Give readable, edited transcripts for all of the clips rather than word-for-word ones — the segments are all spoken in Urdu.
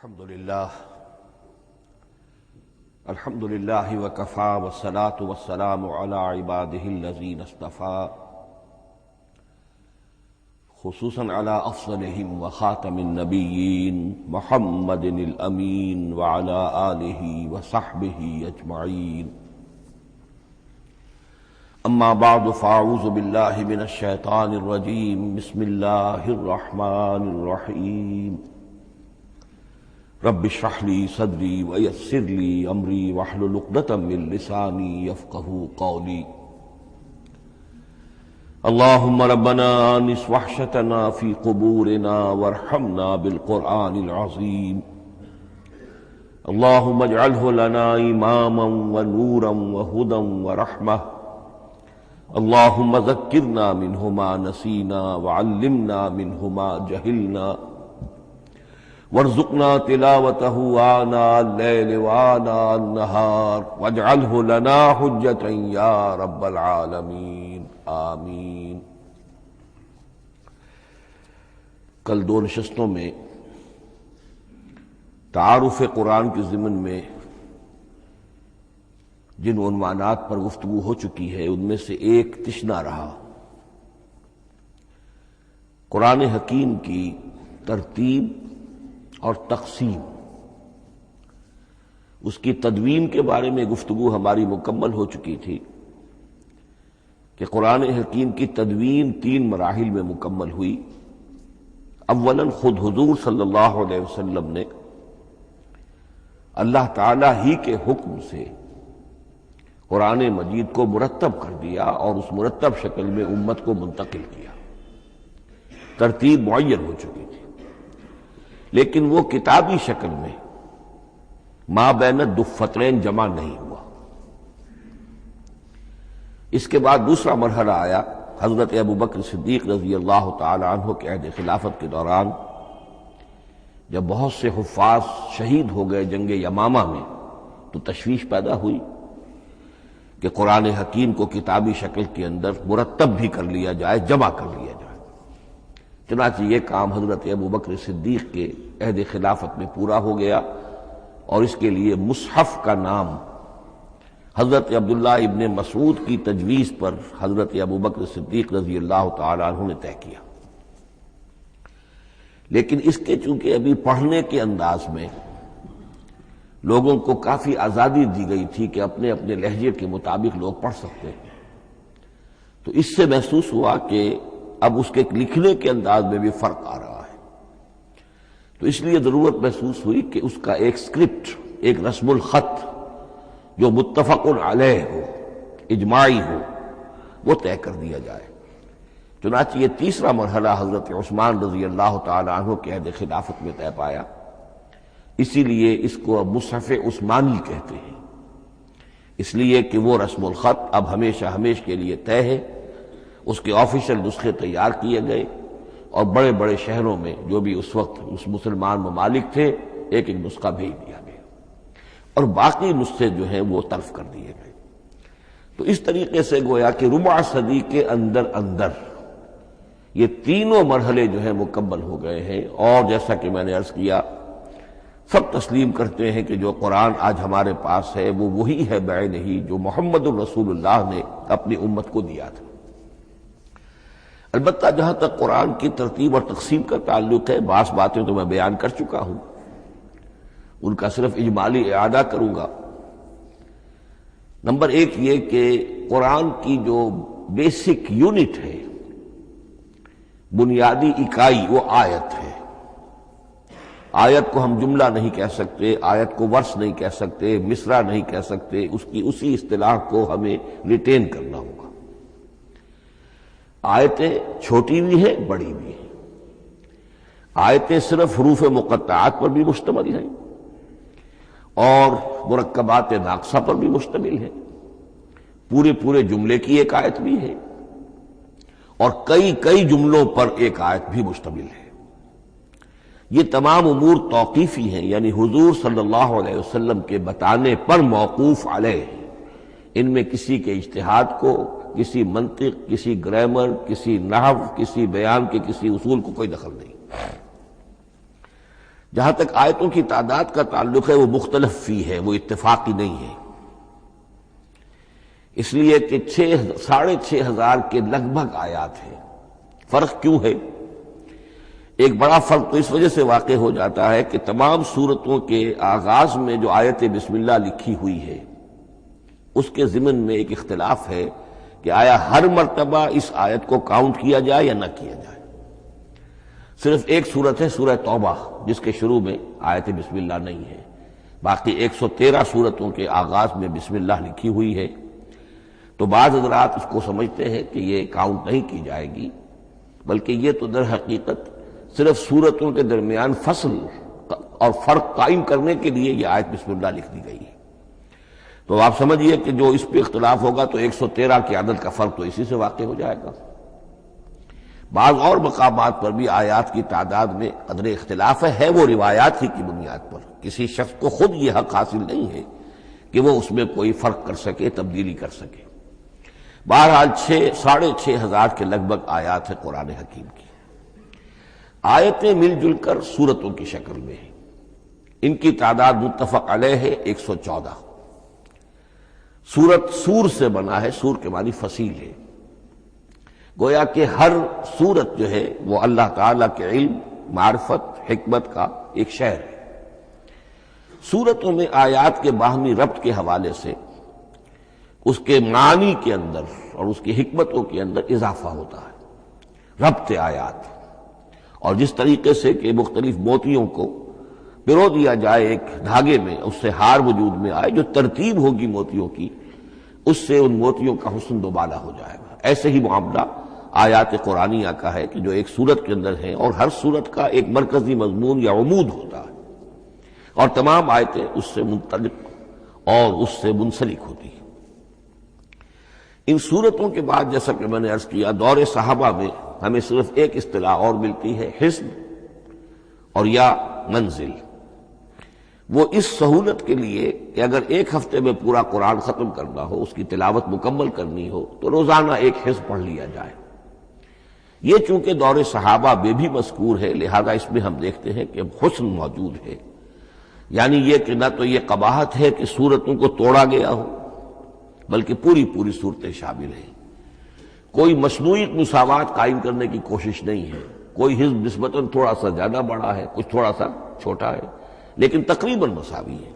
الحمد لله وكفى والصلاة والسلام على عباده الذين اصطفى خصوصا على أفضلهم وخاتم النبيين محمد الأمين وعلى آله وصحبه أجمعين. أما بعد فأعوذ بالله من الشيطان الرجيم. بسم الله الرحمن الرحيم. رب اشرح لي صدري ويسر لي أمري واحلل عقدة من لساني يفقهوا قولي. اللهم ربنا آنس وحشتنا في قبورنا وارحمنا بالقرآن العظيم. اللهم اجعله لنا إماما ونورا وهدى ورحمة. اللهم ذكرنا منه ما نسينا وعلمنا منه ما جهلنا وارزقنا تلاوته آناء الليل وآناء النهار واجعله لنا حجة يا رب العالمين آمین. کل دو نشستوں میں تعارف قرآن کے ضمن میں جن عنوانات پر گفتگو ہو چکی ہے ان میں سے ایک تشنا رہا قرآن حکیم کی ترتیب اور تقسیم. اس کی تدوین کے بارے میں گفتگو ہماری مکمل ہو چکی تھی کہ قرآن حکیم کی تدوین 3 مراحل میں مکمل ہوئی. اولاً خود حضور صلی اللہ علیہ وسلم نے اللہ تعالی ہی کے حکم سے قرآن مجید کو مرتب کر دیا اور اس مرتب شکل میں امت کو منتقل کیا. ترتیب معین ہو چکی تھی لیکن وہ کتابی شکل میں ما بین الدفترین جمع نہیں ہوا. اس کے بعد دوسرا مرحلہ آیا حضرت ابوبکر صدیق رضی اللہ تعالی عنہ کے عہد خلافت کے دوران، جب بہت سے حفاظ شہید ہو گئے جنگ یمامہ میں تو تشویش پیدا ہوئی کہ قرآن حکیم کو کتابی شکل کے اندر مرتب بھی کر لیا جائے، جمع کر لیا جائے. چنانچہ یہ کام حضرت ابوبکر صدیق کے عہد خلافت میں پورا ہو گیا اور اس کے لیے مصحف کا نام حضرت عبداللہ ابن مسعود کی تجویز پر حضرت ابوبکر صدیق رضی اللہ تعالی عنہ نے طے کیا. لیکن اس کے چونکہ ابھی پڑھنے کے انداز میں لوگوں کو کافی آزادی دی گئی تھی کہ اپنے اپنے لہجے کے مطابق لوگ پڑھ سکتے ہیں، تو اس سے محسوس ہوا کہ اب اس کے لکھنے کے انداز میں بھی فرق آ رہا ہے. تو اس لیے ضرورت محسوس ہوئی کہ اس کا ایک اسکرپٹ، ایک رسم الخط جو متفق علیہ ہو، اجماعی ہو، وہ طے کر دیا جائے. چنانچہ یہ تیسرا مرحلہ حضرت عثمان رضی اللہ تعالی عنہ کے عہد خلافت میں طے پایا. اسی لیے اس کو اب مصحف عثمانی کہتے ہیں، اس لیے کہ وہ رسم الخط اب ہمیشہ ہمیشہ کے لیے طے ہے. اس کے آفیشل نسخے تیار کیے گئے اور بڑے بڑے شہروں میں جو بھی اس وقت اس مسلمان ممالک تھے ایک ایک نسخہ بھیج دیا گیا اور باقی نسخے جو ہیں وہ طرف کر دیے گئے. تو اس طریقے سے گویا کہ ربع صدی کے اندر اندر یہ تینوں مرحلے جو ہیں مکمل ہو گئے ہیں. اور جیسا کہ میں نے عرض کیا، سب تسلیم کرتے ہیں کہ جو قرآن آج ہمارے پاس ہے وہ وہی ہے بعینہ جو محمد الرسول اللہ نے اپنی امت کو دیا تھا. البتہ جہاں تک قرآن کی ترتیب اور تقسیم کا تعلق ہے، بعض باتیں تو میں بیان کر چکا ہوں، ان کا صرف اجمالی اعادہ کروں گا. نمبر 1 یہ کہ قرآن کی جو بیسک یونٹ ہے، بنیادی اکائی، وہ آیت ہے. آیت کو ہم جملہ نہیں کہہ سکتے، آیت کو ورس نہیں کہہ سکتے، مصرع نہیں کہہ سکتے. اس کی اسی اصطلاح کو ہمیں ریٹین کرنا ہوگا. آیتیں چھوٹی بھی ہیں، بڑی بھی ہیں. آیتیں صرف حروف مقطعات پر بھی مشتمل ہیں اور مرکبات ناقصہ پر بھی مشتمل ہیں. پورے جملے کی ایک آیت بھی ہے اور کئی جملوں پر ایک آیت بھی مشتمل ہے. یہ تمام امور توقیفی ہیں، یعنی حضور صلی اللہ علیہ وسلم کے بتانے پر موقوف علیہ. ان میں کسی کے اجتہاد کو، کسی منطق، کسی گرامر، کسی نحو، کسی بیان کے کسی اصول کو کوئی دخل نہیں. جہاں تک آیتوں کی تعداد کا تعلق ہے وہ مختلف فی ہے، وہ اتفاقی نہیں ہے، اس لیے کہ 6,500 کے لگ بھگ آیات ہیں۔ فرق کیوں ہے؟ ایک بڑا فرق تو اس وجہ سے واقع ہو جاتا ہے کہ تمام سورتوں کے آغاز میں جو آیت بسم اللہ لکھی ہوئی ہے اس کے ضمن میں ایک اختلاف ہے کہ آیا ہر مرتبہ اس آیت کو کاؤنٹ کیا جائے یا نہ کیا جائے۔ صرف ایک سورت ہے سورہ توبہ جس کے شروع میں آیت بسم اللہ نہیں ہے، باقی 113 سورتوں کے آغاز میں بسم اللہ لکھی ہوئی ہے، تو بعض حضرات اس کو سمجھتے ہیں کہ یہ کاؤنٹ نہیں کی جائے گی، بلکہ یہ تو در حقیقت صرف سورتوں کے درمیان فصل اور فرق قائم کرنے کے لیے یہ آیت بسم اللہ لکھ دی گئی ہے۔ تو آپ سمجھیے کہ جو اس پہ اختلاف ہوگا تو 113 کی عدد کا فرق تو اسی سے واقع ہو جائے گا۔ بعض اور مقامات پر بھی آیات کی تعداد میں قدر اختلاف ہے وہ روایات ہی کی بنیاد پر، کسی شخص کو خود یہ حق حاصل نہیں ہے کہ وہ اس میں کوئی فرق کر سکے، تبدیلی کر سکے۔ بہرحال 6,500 کے لگ بھگ آیات ہے قرآن حکیم کی۔ آیتیں مل جل کر سورتوں کی شکل میں ہیں، ان کی تعداد متفق علیہ ہے 114۔ سورت سور سے بنا ہے، سور کے معنی فصیل ہے، گویا کہ ہر سورت جو ہے وہ اللہ تعالیٰ کے علم، معرفت، حکمت کا ایک شہر ہے۔ سورتوں میں آیات کے باہمی ربط کے حوالے سے اس کے معنی کے اندر اور اس کی حکمتوں کے اندر اضافہ ہوتا ہے، ربط آیات، اور جس طریقے سے کہ مختلف موتیوں کو پرو دیا جائے ایک دھاگے میں، اس سے ہار وجود میں آئے، جو ترتیب ہوگی موتیوں کی اس سے ان موتیوں کا حسن دوبالا ہو جائے گا۔ ایسے ہی معاملہ آیات قرآنیہ کا ہے کہ جو ایک سورت کے اندر ہے اور ہر سورت کا ایک مرکزی مضمون یا عمود ہوتا ہے، اور تمام آیتیں اس سے منطلق اور اس سے منسلک ہوتی ہیں۔ ان سورتوں کے بعد جیسا کہ میں نے عرض کیا، دور صحابہ میں ہمیں صرف ایک اصطلاح اور ملتی ہے، حزب اور یا منزل۔ وہ اس سہولت کے لیے کہ اگر ایک ہفتے میں پورا قرآن ختم کرنا ہو، اس کی تلاوت مکمل کرنی ہو، تو روزانہ ایک حزب پڑھ لیا جائے۔ یہ چونکہ دور صحابہ میں بھی مذکور ہے، لہذا اس میں ہم دیکھتے ہیں کہ حسن موجود ہے، یعنی یہ کہ نہ تو یہ قباحت ہے کہ سورتوں کو توڑا گیا ہو، بلکہ پوری صورتیں شامل ہیں۔ کوئی مصنوعی مساوات قائم کرنے کی کوشش نہیں ہے، کوئی حزب نسبتاً تھوڑا سا زیادہ بڑا ہے، کچھ تھوڑا سا چھوٹا ہے، لیکن تقریباً مساوی ہے۔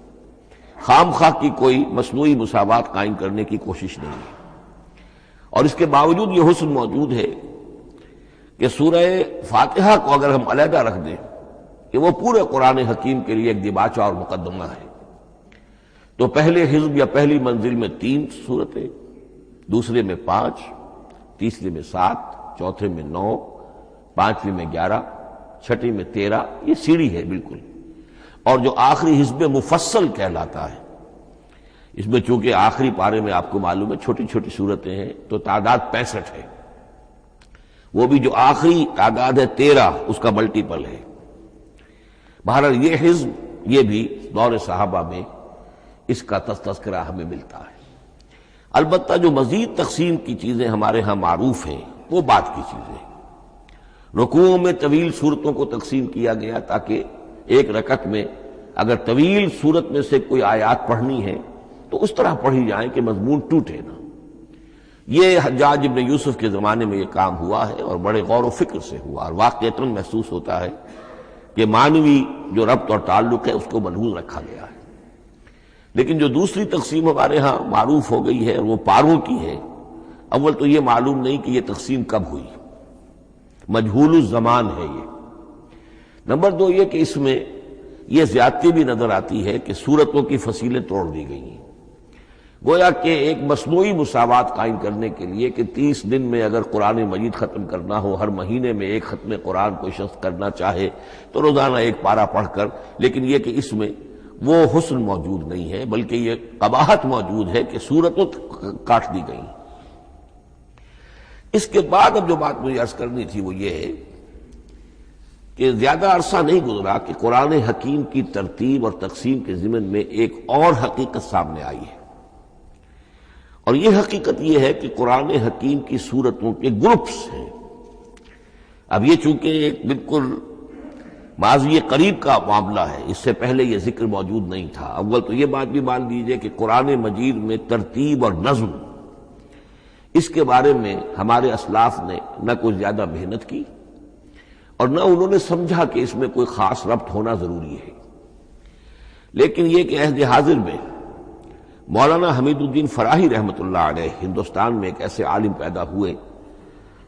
خام خواہ کی کوئی مصنوعی مساوات قائم کرنے کی کوشش نہیں ہے، اور اس کے باوجود یہ حسن موجود ہے کہ سورہ فاتحہ کو اگر ہم علیحدہ رکھ دیں کہ وہ پورے قرآن حکیم کے لیے ایک دباچہ اور مقدمہ ہے، تو پہلے حزب یا پہلی منزل میں 3 سورتیں، دوسرے میں 5، تیسرے میں 7، چوتھے میں 9، پانچویں میں 11، چھٹی میں 13، یہ سیڑھی ہے بالکل۔ اور جو آخری حزب مفصل کہلاتا ہے، اس میں چونکہ آخری پارے میں آپ کو معلوم ہے چھوٹی چھوٹی سورتیں ہیں، تو تعداد 65 ہے، وہ بھی جو آخری تعداد ہے 13 اس کا ملٹیپل ہے۔ بہرحال یہ حزب، یہ بھی دور صحابہ میں اس کا تذکرہ ہمیں ملتا ہے۔ البتہ جو مزید تقسیم کی چیزیں ہمارے ہاں معروف ہیں وہ بات کی چیزیں۔ رکوعوں میں طویل صورتوں کو تقسیم کیا گیا تاکہ ایک رکعت میں اگر طویل صورت میں سے کوئی آیات پڑھنی ہے تو اس طرح پڑھی جائیں کہ مضمون ٹوٹے نہ۔ یہ حجاج ابن یوسف کے زمانے میں یہ کام ہوا ہے اور بڑے غور و فکر سے ہوا، اور واقعتاً محسوس ہوتا ہے کہ معنوی جو ربط اور تعلق ہے اس کو ملحوظ رکھا گیا ہے۔ لیکن جو دوسری تقسیم ہمارے ہاں معروف ہو گئی ہے وہ پاروں کی ہے، اول تو یہ معلوم نہیں کہ یہ تقسیم کب ہوئی، مجہول الزمان ہے یہ۔ نمبر 2 یہ کہ اس میں یہ زیادتی بھی نظر آتی ہے کہ سورتوں کی فصیلیں توڑ دی گئی ہیں، گویا کہ ایک مصنوعی مساوات قائم کرنے کے لیے کہ 30 دن میں اگر قرآن مجید ختم کرنا ہو، ہر مہینے میں ایک ختم قرآن کوئی شخص کرنا چاہے تو روزانہ ایک پارہ پڑھ کر، لیکن یہ کہ اس میں وہ حسن موجود نہیں ہے، بلکہ یہ قباحت موجود ہے کہ سورتوں کاٹ دی گئی۔ اس کے بعد اب جو بات مجھے عرض کرنی تھی وہ یہ ہے کہ زیادہ عرصہ نہیں گزرا کہ قرآن حکیم کی ترتیب اور تقسیم کے ضمن میں ایک اور حقیقت سامنے آئی ہے، اور یہ حقیقت یہ ہے کہ قرآن حکیم کی سورتوں کے گروپس ہیں۔ اب یہ چونکہ ایک بالکل ماضی قریب کا معاملہ ہے، اس سے پہلے یہ ذکر موجود نہیں تھا۔ اول تو یہ بات بھی مان لیجئے کہ قرآن مجید میں ترتیب اور نظم، اس کے بارے میں ہمارے اسلاف نے نہ کوئی زیادہ محنت کی اور نہ انہوں نے سمجھا کہ اس میں کوئی خاص ربط ہونا ضروری ہے۔ لیکن یہ کہ عہد حاضر میں مولانا حمید الدین فراہی رحمۃ اللہ علیہ ہندوستان میں ایک ایسے عالم پیدا ہوئے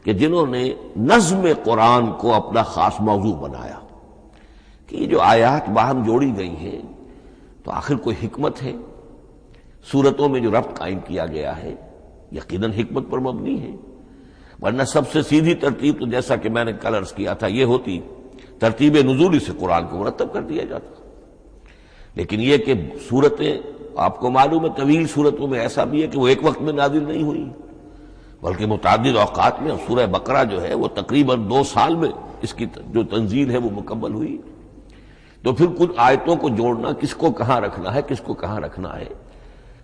کہ جنہوں نے نظم قرآن کو اپنا خاص موضوع بنایا کہ یہ جو آیات باہم جوڑی گئی ہیں تو آخر کوئی حکمت ہے، سورتوں میں جو ربط قائم کیا گیا ہے یقیناً حکمت پر مبنی ہے، ورنہ سب سے سیدھی ترتیب تو جیسا کہ میں نے کل عرض کیا تھا یہ ہوتی ترتیب نزولی سے قرآن کو مرتب کر دیا جاتا۔ لیکن یہ کہ صورتیں آپ کو معلوم ہے طویل صورتوں میں ایسا بھی ہے کہ وہ ایک وقت میں نازل نہیں ہوئی بلکہ متعدد اوقات میں، سورہ بقرہ جو ہے وہ تقریباً 2 سال میں اس کی جو تنزیل ہے وہ مکمل ہوئی۔ تو پھر کچھ آیتوں کو جوڑنا، کس کو کہاں رکھنا ہے، کس کو کہاں رکھنا ہے،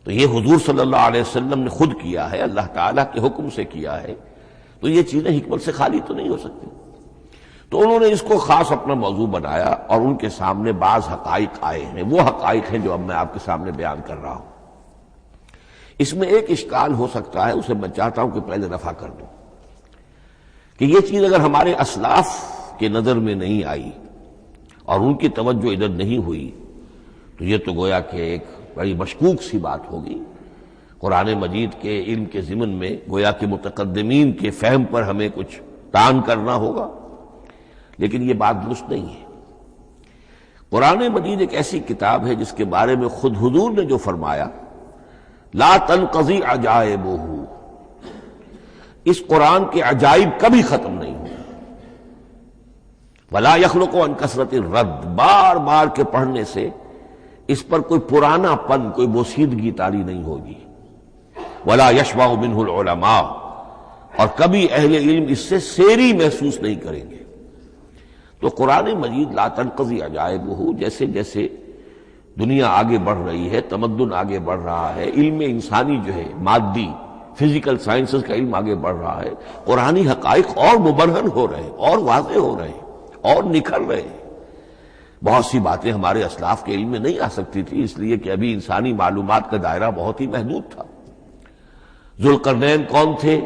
تو یہ حضور صلی اللہ علیہ وسلم نے خود کیا ہے، اللہ تعالیٰ کے حکم سے کیا ہے، تو یہ چیزیں حکمت سے خالی تو نہیں ہو سکتی۔ تو انہوں نے اس کو خاص اپنا موضوع بنایا اور ان کے سامنے بعض حقائق آئے ہیں، وہ حقائق ہیں جو اب میں آپ کے سامنے بیان کر رہا ہوں۔ اس میں ایک اشکال ہو سکتا ہے، اسے میں چاہتا ہوں کہ پہلے رفع کر دوں کہ یہ چیز اگر ہمارے اسلاف کے نظر میں نہیں آئی اور ان کی توجہ ادھر نہیں ہوئی تو یہ تو گویا کہ ایک بڑی مشکوک سی بات ہوگی۔ قرآن مجید کے علم کے ضمن میں گویا کہ متقدمین کے فہم پر ہمیں کچھ تان کرنا ہوگا، لیکن یہ بات درست نہیں ہے۔ قرآن مجید ایک ایسی کتاب ہے جس کے بارے میں خود حضور نے جو فرمایا لا تنقضی عجائبہ، اس قرآن کے عجائب کبھی ختم نہیں ہوئے، ولا یخلق عن کثرت الرد، بار بار کے پڑھنے سے اس پر کوئی پرانا پن، کوئی بوسیدگی طاری نہیں ہوگی، ولا یشبع منہ العلماء، اور کبھی اہل علم اس سے سیری محسوس نہیں کریں گے۔ تو قرآن مجید لا تنقضی عجائبہ، جیسے جیسے دنیا آگے بڑھ رہی ہے، تمدن آگے بڑھ رہا ہے، علم انسانی جو ہے مادی فزیکل سائنسز کا علم آگے بڑھ رہا ہے، قرآنی حقائق اور مبرہن ہو رہے ہیں، اور واضح ہو رہے ہیں، اور نکھر رہے ہیں۔ بہت سی باتیں ہمارے اسلاف کے علم میں نہیں آ سکتی تھی، اس لیے کہ ابھی انسانی معلومات کا دائرہ بہت ہی محدود تھا۔ ذوالقرنین کون تھے؟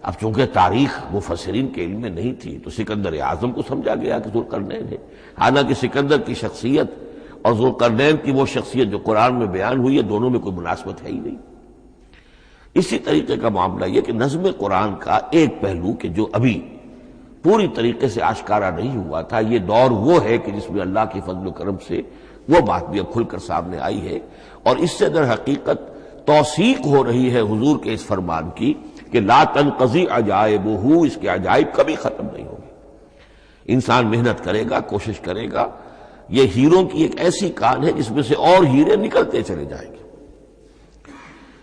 اب چونکہ تاریخ مفسرین کے علم میں نہیں تھی تو سکندر اعظم کو سمجھا گیا کہ ذوالقرنین ہے، حالانکہ سکندر کی شخصیت اور ذوالقرنین کی وہ شخصیت جو قرآن میں بیان ہوئی ہے دونوں میں کوئی مناسبت ہے ہی نہیں۔ اسی طریقے کا معاملہ یہ کہ نظم قرآن کا ایک پہلو کہ جو ابھی پوری طریقے سے آشکارا نہیں ہوا تھا، یہ دور وہ ہے کہ جس میں اللہ کی فضل و کرم سے وہ بات بھی اب کھل کر سامنے آئی ہے، اور اس سے در حقیقت توثیق ہو رہی ہے حضور کے اس فرمان کی کہ لا تنقضی عجائبہ، اس کے عجائب کبھی ختم نہیں ہوں گے۔ انسان محنت کرے گا، کوشش کرے گا، یہ ہیروں کی ایک ایسی کان ہے جس میں سے اور ہیرے نکلتے چلے جائیں گے۔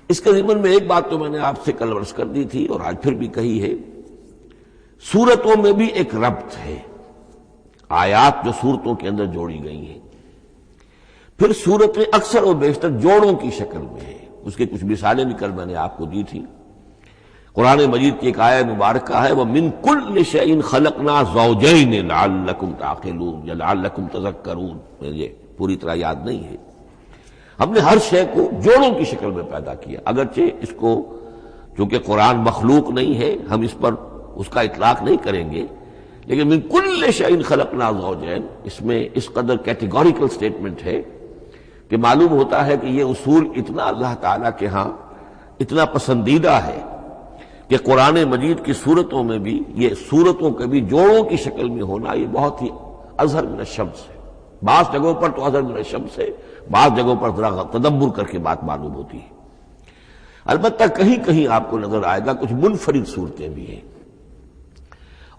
اس کے ضمن میں ایک بات تو میں نے آپ سے کل عرض کر دی تھی اور آج پھر بھی کہی ہے، سورتوں میں بھی ایک ربط ہے، آیات جو سورتوں کے اندر جوڑی گئی ہیں، پھر سورتیں اکثر و بیشتر جوڑوں کی شکل میں ہیں۔ اس کے کچھ مثالیں بھی کل میں نے آپ کو دی تھی۔ قرآن مجید کی ایک آیت مبارکہ ہے وَمِن كُلِّ شَيْءٍ خَلَقْنَا زَوْجَيْنِ لَعَلَّكُمْ تَعْقِلُونَ یا لَعَلَّكُمْ تَذَكَّرُونَ، مجھے پوری طرح یاد نہیں ہے۔ ہم نے ہر شے کو جوڑوں کی شکل میں پیدا کیا، اگرچہ اس کو چونکہ قرآن مخلوق نہیں ہے ہم اس پر اس کا اطلاق نہیں کریں گے، لیکن من کل شیء خلقنا زوجین، اس میں اس قدر کیٹیگوریکل سٹیٹمنٹ ہے کہ معلوم ہوتا ہے کہ یہ اصول اتنا اللہ تعالیٰ کے ہاں اتنا پسندیدہ ہے کہ قرآن مجید کی صورتوں میں بھی یہ صورتوں کے بھی جوڑوں کی شکل میں ہونا یہ بہت ہی اظہر من الشمس ہے۔ بعض جگہوں پر تو اظہر من الشمس ہے، بعض جگہوں پر ذرا تدبر کر کے بات معلوم ہوتی ہے۔ البتہ کہیں کہیں آپ کو نظر آئے گا کچھ منفرد صورتیں بھی ہیں،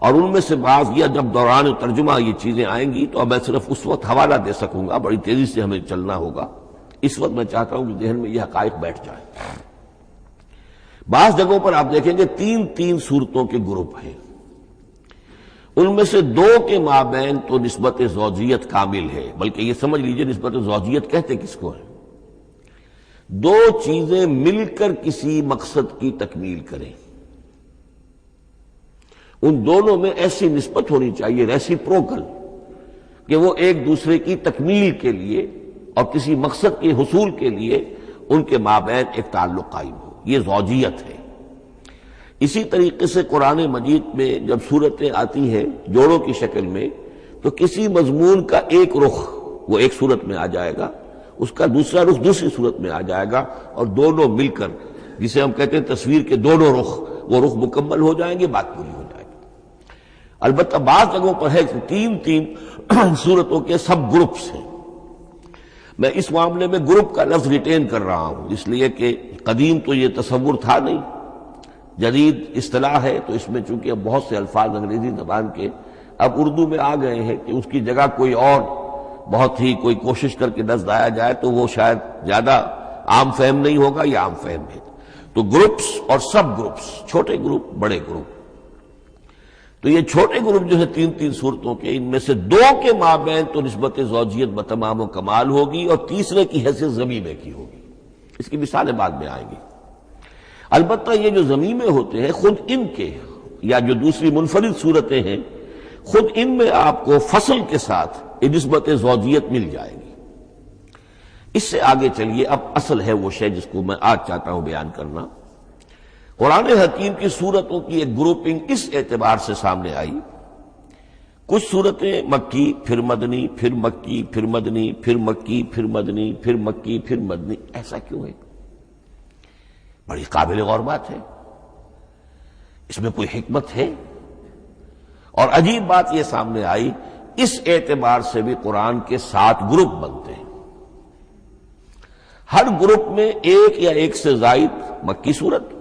اور ان میں سے بعض یہ جب دوران ترجمہ یہ چیزیں آئیں گی تو اب میں صرف اس وقت حوالہ دے سکوں گا، بڑی تیزی سے ہمیں چلنا ہوگا۔ اس وقت میں چاہتا ہوں کہ ذہن میں یہ حقائق بیٹھ جائیں۔ بعض جگہوں پر آپ دیکھیں گے تین تین صورتوں کے گروپ ہیں، ان میں سے دو کے مابین تو نسبت زوجیت کامل ہے، بلکہ یہ سمجھ لیجئے نسبت زوجیت کہتے کس کو ہے؟ دو چیزیں مل کر کسی مقصد کی تکمیل کریں، ان دونوں میں ایسی نسبت ہونی چاہیے ریسیپروکل، کہ وہ ایک دوسرے کی تکمیل کے لیے اور کسی مقصد کے حصول کے لیے ان کے مابین ایک تعلق قائم ہو، یہ زوجیت ہے۔ اسی طریقے سے قرآن مجید میں جب صورتیں آتی ہیں جوڑوں کی شکل میں تو کسی مضمون کا ایک رخ وہ ایک صورت میں آ جائے گا، اس کا دوسرا رخ دوسری صورت میں آ جائے گا، اور دونوں مل کر جسے ہم کہتے ہیں تصویر کے دونوں رخ، وہ رخ مکمل ہو جائیں گے، بات پوری ہو جائے گی۔ البتہ بعض جگہوں پر ہے کہ تین صورتوں کے سب گروپس ہیں۔ میں اس معاملے میں گروپ کا لفظ ریٹین کر رہا ہوں، اس لیے کہ قدیم تو یہ تصور تھا نہیں، جدید اصطلاح ہے، تو اس میں چونکہ اب بہت سے الفاظ انگریزی زبان کے اب اردو میں آ گئے ہیں کہ اس کی جگہ کوئی اور بہت ہی کوئی کوشش کر کے لفظ لایا جائے تو وہ شاید زیادہ عام فہم نہیں ہوگا یا عام فہم ہے۔ تو گروپس اور سب گروپس، چھوٹے گروپ بڑے گروپ، تو یہ چھوٹے گروپ جو ہے تین صورتوں کے، ان میں سے دو کے مابین تو نسبت زوجیت بتمام و کمال ہوگی اور تیسرے کی حیثیت ضمیمے کی ہوگی۔ اس کی مثالیں بعد میں آئیں گی۔ البتہ یہ جو ضمیمے ہوتے ہیں خود ان کے یا جو دوسری منفرد صورتیں ہیں خود ان میں آپ کو فصل کے ساتھ نسبت زوجیت مل جائے گی۔ اس سے آگے چلیے، اب اصل ہے وہ شے جس کو میں آج چاہتا ہوں بیان کرنا۔ قرآن حکیم کی صورتوں کی ایک گروپنگ اس اعتبار سے سامنے آئی، کچھ صورتیں مکی پھر مدنی پھر مکی پھر مدنی پھر مکی پھر مدنی پھر مکی پھر مدنی، ایسا کیوں ہے؟ بڑی قابل غور بات ہے، اس میں کوئی حکمت ہے؟ اور عجیب بات یہ سامنے آئی، اس اعتبار سے بھی قرآن کے 7 گروپ بنتے ہیں، ہر گروپ میں ایک یا ایک سے زائد مکی صورت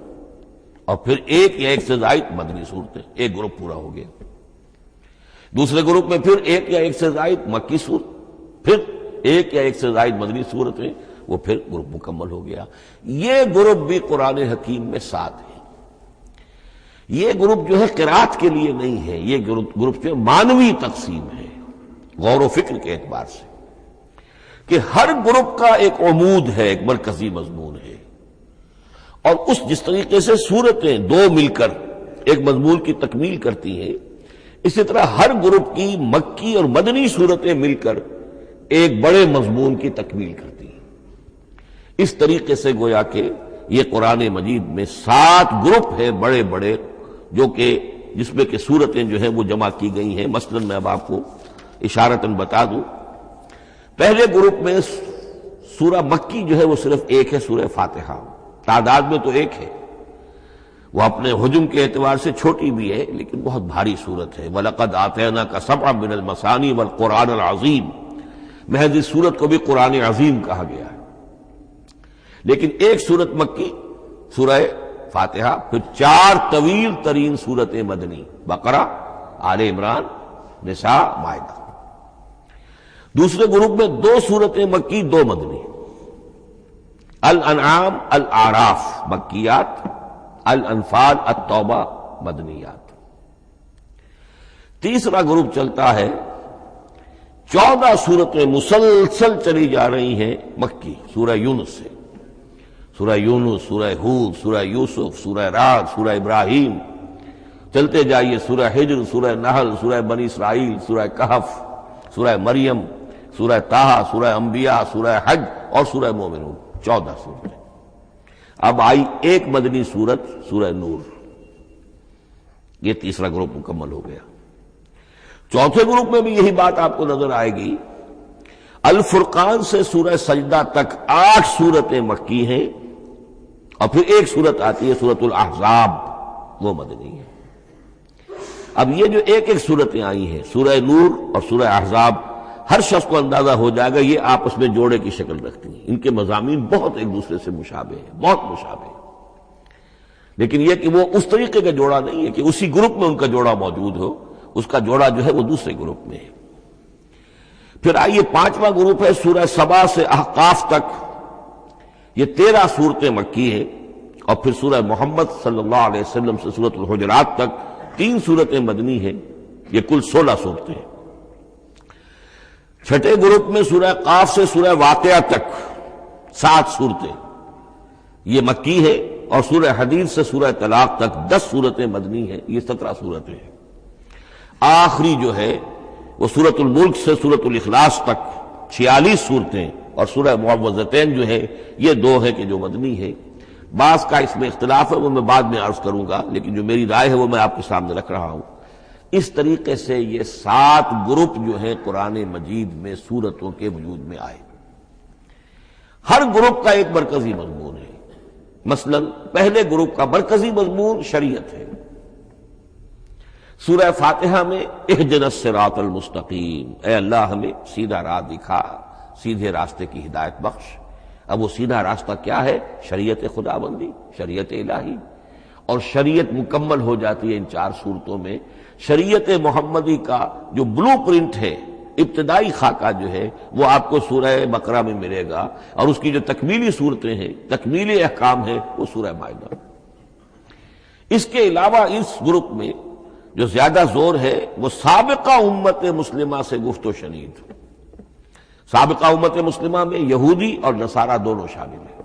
اور پھر ایک یا ایک سے زائد مدنی صورتیں، ایک گروپ پورا ہو گیا۔ دوسرے گروپ میں پھر ایک یا ایک سے زائد مکی صورت، پھر ایک یا ایک سے زائد مدنی صورتیں، وہ پھر گروپ مکمل ہو گیا۔ یہ گروپ بھی قرآن حکیم میں 7 ہے۔ یہ گروپ جو ہے قرات کے لیے نہیں ہے، یہ گروپ جو ہے معنوی تقسیم ہے، غور و فکر کے اعتبار سے، کہ ہر گروپ کا ایک عمود ہے، ایک مرکزی مضمون ہے، اور اس جس طریقے سے صورتیں دو مل کر ایک مضمون کی تکمیل کرتی ہیں، اسی طرح ہر گروپ کی مکی اور مدنی صورتیں مل کر ایک بڑے مضمون کی تکمیل کرتی ہیں۔ اس طریقے سے گویا کہ یہ قرآن مجید میں 7 گروپ ہیں بڑے بڑے، جو کہ جس میں کہ صورتیں جو ہیں وہ جمع کی گئی ہیں۔ مثلا میں اب آپ کو اشارتاً بتا دوں، پہلے گروپ میں سورہ مکی جو ہے وہ صرف ایک ہے، سورہ فاتحہ، تعداد میں تو ایک ہے، وہ اپنے حجم کے اعتبار سے چھوٹی بھی ہے لیکن بہت بھاری صورت ہے۔ وَلَقَدْ آتَيْنَاكَ سَبْعًا مِنَ الْمَثَانِي وَالْقُرْآنَ الْعَظِيمِ، محض اس صورت کو بھی قرآن عظیم کہا گیا ہے۔ لیکن ایک صورت مکی سورہ فاتحہ، پھر 4 طویل ترین صورتیں مدنی، بقرہ، آل عمران، نساء، مائدہ۔ دوسرے گروپ میں 2 صورتیں مکی، 2 مدنی، الانعام، الاعراف مکیات، الانفال، التوبہ مدنیات۔ تیسرا گروپ چلتا ہے 14 صورتیں مسلسل چلی جا رہی ہیں مکی، سورہ یونس سے، سورہ یونس، سورہ ہود، سورہ یوسف، سورہ رعد، سورہ ابراہیم، چلتے جائیے، سورہ ہجر، سورہ نحل، سورہ بنی اسرائیل، سورہ کہف، سورہ مریم، سورہ طٰہٰ، سورہ انبیاء، سورہ حج اور سورہ مومنون، 14 صورتیں۔ اب آئی ایک مدنی صورت، سورہ نور، یہ تیسرا گروپ مکمل ہو گیا۔ چوتھے گروپ میں بھی یہی بات آپ کو نظر آئے گی۔ الفرقان سے سورہ سجدہ تک 8 صورتیں مکی ہیں، اور پھر ایک صورت آتی ہے سورۃ الاحزاب، وہ مدنی ہے۔ اب یہ جو ایک ایک صورتیں آئی ہیں، سورہ نور اور سورہ احزاب، ہر شخص کو اندازہ ہو جائے گا یہ آپس میں جوڑے کی شکل رکھتی ہیں، ان کے مضامین بہت ایک دوسرے سے مشابہ ہیں، بہت مشابہ ہیں، لیکن یہ کہ وہ اس طریقے کا جوڑا نہیں ہے کہ اسی گروپ میں ان کا جوڑا موجود ہو، اس کا جوڑا جو ہے وہ دوسرے گروپ میں ہے۔ پھر آئیے 5واں گروپ ہے سورہ سبا سے احقاف تک، یہ 13 صورتیں مکی ہیں، اور پھر سورہ محمد صلی اللہ علیہ وسلم سے سورۃ الحجرات تک 3 صورتیں مدنی ہیں، یہ کل 16 صورتیں ہیں۔ چھٹے گروپ میں سورہ قاف سے سورہ واقعہ تک 7 صورتیں، یہ مکی ہے، اور سورہ حدید سے سورہ طلاق تک 10 صورتیں مدنی ہیں، یہ 17 صورتیں ہیں۔ آخری جو ہے وہ سورۃ الملک سے سورۃ الاخلاص تک 46 صورتیں، اور سورہ معوذتین جو ہے یہ 2 ہے کہ جو مدنی ہے۔ بعض کا اس میں اختلاف ہے، وہ میں بعد میں عرض کروں گا، لیکن جو میری رائے ہے وہ میں آپ کے سامنے رکھ رہا ہوں۔ اس طریقے سے یہ 7 گروپ جو ہیں قرآن مجید میں سورتوں کے وجود میں آئے۔ ہر گروپ کا ایک مرکزی مضمون ہے۔ مثلا پہلے گروپ کا مرکزی مضمون شریعت ہے۔ سورہ فاتحہ میں اہدنا الصراط المستقیم، اے اللہ ہمیں سیدھا راہ دکھا، سیدھے راستے کی ہدایت بخش۔ اب وہ سیدھا راستہ کیا ہے؟ شریعت خدا بندی، شریعت الہی، اور شریعت مکمل ہو جاتی ہے ان 4 صورتوں میں۔ شریعت محمدی کا جو بلو پرنٹ ہے، ابتدائی خاکہ جو ہے، وہ آپ کو سورہ بقرہ میں ملے گا، اور اس کی جو تکمیلی صورتیں ہیں، تکمیلی احکام ہے، وہ سورہ مائدہ۔ اس کے علاوہ اس گروپ میں جو زیادہ زور ہے وہ سابقہ امت مسلمہ سے گفت و شنید۔ سابقہ امت مسلمہ میں یہودی اور نصارہ دونوں شامل ہیں۔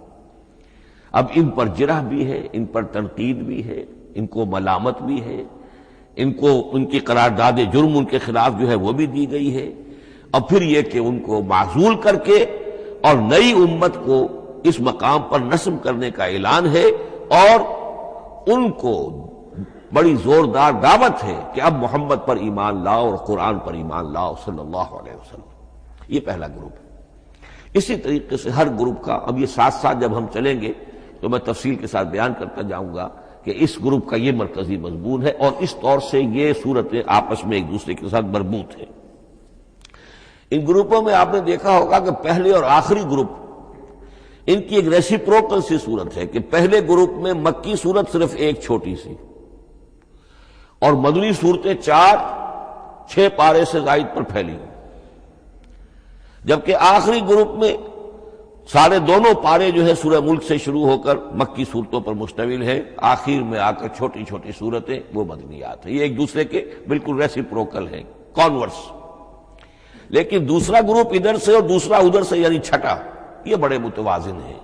اب ان پر جرح بھی ہے، ان پر تنقید بھی ہے، ان کو ملامت بھی ہے، ان کو ان کی قرارداد جرم ان کے خلاف جو ہے وہ بھی دی گئی ہے، اور پھر یہ کہ ان کو معزول کر کے اور نئی امت کو اس مقام پر نصب کرنے کا اعلان ہے، اور ان کو بڑی زوردار دعوت ہے کہ اب محمد پر ایمان لاؤ اور قرآن پر ایمان لاؤ صلی اللہ علیہ وسلم۔ یہ پہلا گروپ ہے۔ اسی طریقے سے ہر گروپ کا، اب یہ ساتھ ساتھ جب ہم چلیں گے تو میں تفصیل کے ساتھ بیان کرتا جاؤں گا کہ اس گروپ کا یہ مرکزی مضمون ہے، اور اس طور سے یہ صورتیں آپس میں ایک دوسرے کے ساتھ مربوط ہیں۔ ان گروپوں میں آپ نے دیکھا ہوگا کہ پہلے اور آخری گروپ ان کی ایک ریسیپروکل سی صورت ہے کہ پہلے گروپ میں مکی صورت صرف ایک چھوٹی سی، اور مدنی صورتیں 4-6 پارے سے زائد پر پھیلی، جبکہ آخری گروپ میں سارے دونوں پارے جو ہے سورہ ملک سے شروع ہو کر مکی صورتوں پر مشتمل ہے، آخر میں آ کر چھوٹی چھوٹی صورتیں وہ مدنیات ہیں۔ یہ ایک دوسرے کے بالکل ریسیپروکل ہیں، کانورس۔ لیکن دوسرا گروپ ادھر سے اور دوسرا ادھر سے، یعنی چھٹا، یہ بڑے متوازن ہیں۔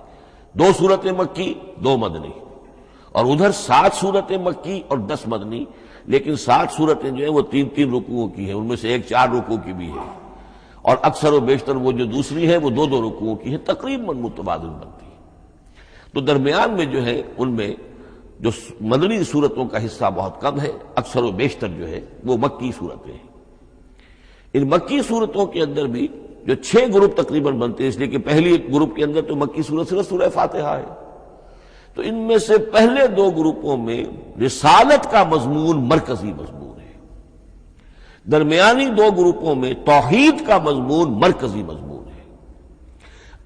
2 صورتیں مکی، 2 مدنی، اور ادھر 7 صورتیں مکی اور 10 مدنی، لیکن 7 صورتیں جو ہیں وہ 3-3 رکوعوں کی ہیں، ان میں سے ایک 4 رکوع کی بھی ہے، اور اکثر و بیشتر وہ جو دوسری ہے وہ 2-2 رکوعوں کی ہے، تقریباً متبادل بنتی ہے۔ تو درمیان میں جو ہے ان میں جو مدنی صورتوں کا حصہ بہت کم ہے، اکثر و بیشتر جو ہے وہ مکی صورتیں ہیں۔ ان مکی صورتوں کے اندر بھی جو 6 گروپ تقریباً بنتے ہیں، اس لیے کہ پہلی گروپ کے اندر تو مکی صورت صرف سورہ فاتحہ ہے، تو ان میں سے پہلے 2 گروپوں میں رسالت کا مضمون مرکزی مضمون ہے، درمیانی 2 گروپوں میں توحید کا مضمون مرکزی مضمون ہے،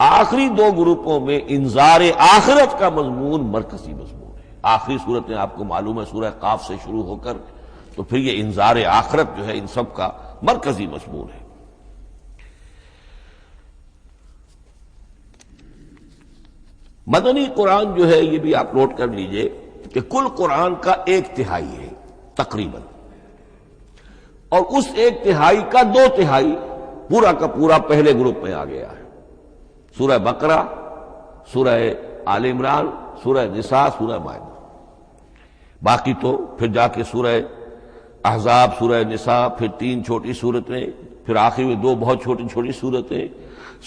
آخری 2 گروپوں میں انذار آخرت کا مضمون مرکزی مضمون ہے۔ آخری صورتیں آپ کو معلوم ہے سورہ قاف سے شروع ہو کر، تو پھر یہ انذار آخرت جو ہے ان سب کا مرکزی مضمون ہے۔ مدنی قرآن جو ہے یہ بھی آپ نوٹ کر لیجئے کہ کل قرآن کا 1/3 ہے تقریباً، اور اس 1/3 کا 2/3 پورا کا پورا پہلے گروپ میں آ گیا ہے۔ سورہ بقرہ، سورہ آل عمران، سورہ نساء، سورہ مائدہ۔ باقی تو پھر جا کے سورہ احزاب، سورہ نساء، پھر 3 چھوٹی صورتیں، پھر آخر میں 2 بہت چھوٹی چھوٹی صورتیں،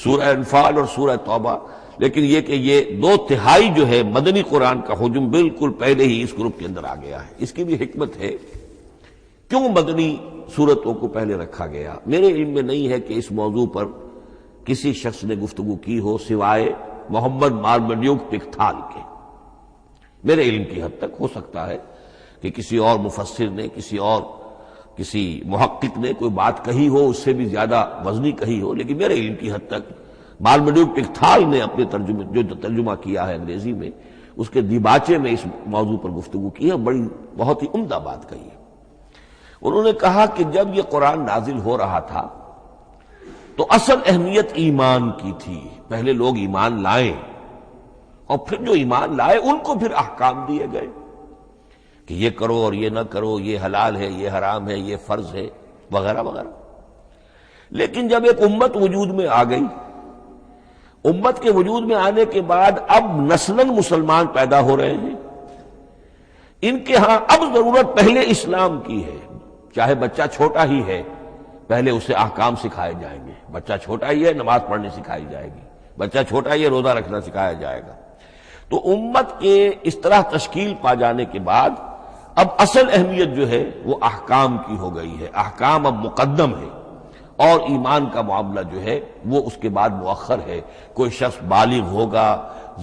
سورہ انفال اور سورہ توبہ۔ لیکن یہ کہ یہ 2/3 جو ہے مدنی قرآن کا حجم بالکل پہلے ہی اس گروپ کے اندر آ گیا ہے۔ اس کی بھی حکمت ہے، کیوں مدنی صورتوں کو پہلے رکھا گیا؟ میرے علم میں نہیں ہے کہ اس موضوع پر کسی شخص نے گفتگو کی ہو سوائے محمد مارمڈیوک پکتھال کے۔ میرے علم کی حد تک ہو سکتا ہے کہ کسی اور مفسر نے، کسی محقق نے کوئی بات کہی ہو اس سے بھی زیادہ وزنی کہی ہو، لیکن میرے علم کی حد تک مارمڈیوک پکتھال نے اپنے ترجمہ کیا ہے انگریزی میں، اس کے دیباچے میں اس موضوع پر گفتگو کی ہے، بہت ہی عمدہ بات کہی ہے۔ انہوں نے کہا کہ جب یہ قرآن نازل ہو رہا تھا تو اصل اہمیت ایمان کی تھی، پہلے لوگ ایمان لائیں، اور پھر جو ایمان لائے ان کو پھر احکام دیے گئے کہ یہ کرو اور یہ نہ کرو، یہ حلال ہے، یہ حرام ہے، یہ فرض ہے، وغیرہ وغیرہ۔ لیکن جب ایک امت وجود میں آ گئی، امت کے وجود میں آنے کے بعد اب نسلاً مسلمان پیدا ہو رہے ہیں، ان کے ہاں اب ضرورت پہلے اسلام کی ہے، چاہے بچہ چھوٹا ہی ہے، پہلے اسے احکام سکھائے جائیں گے. بچہ چھوٹا ہی ہے، نماز پڑھنی سکھائی جائے گی. بچہ چھوٹا ہی ہے، روزہ رکھنا سکھایا جائے گا. تو امت کے اس طرح تشکیل پا جانے کے بعد اب اصل اہمیت جو ہے وہ احکام کی ہو گئی ہے. احکام اب مقدم ہے اور ایمان کا معاملہ جو ہے وہ اس کے بعد مؤخر ہے. کوئی شخص بالغ ہوگا،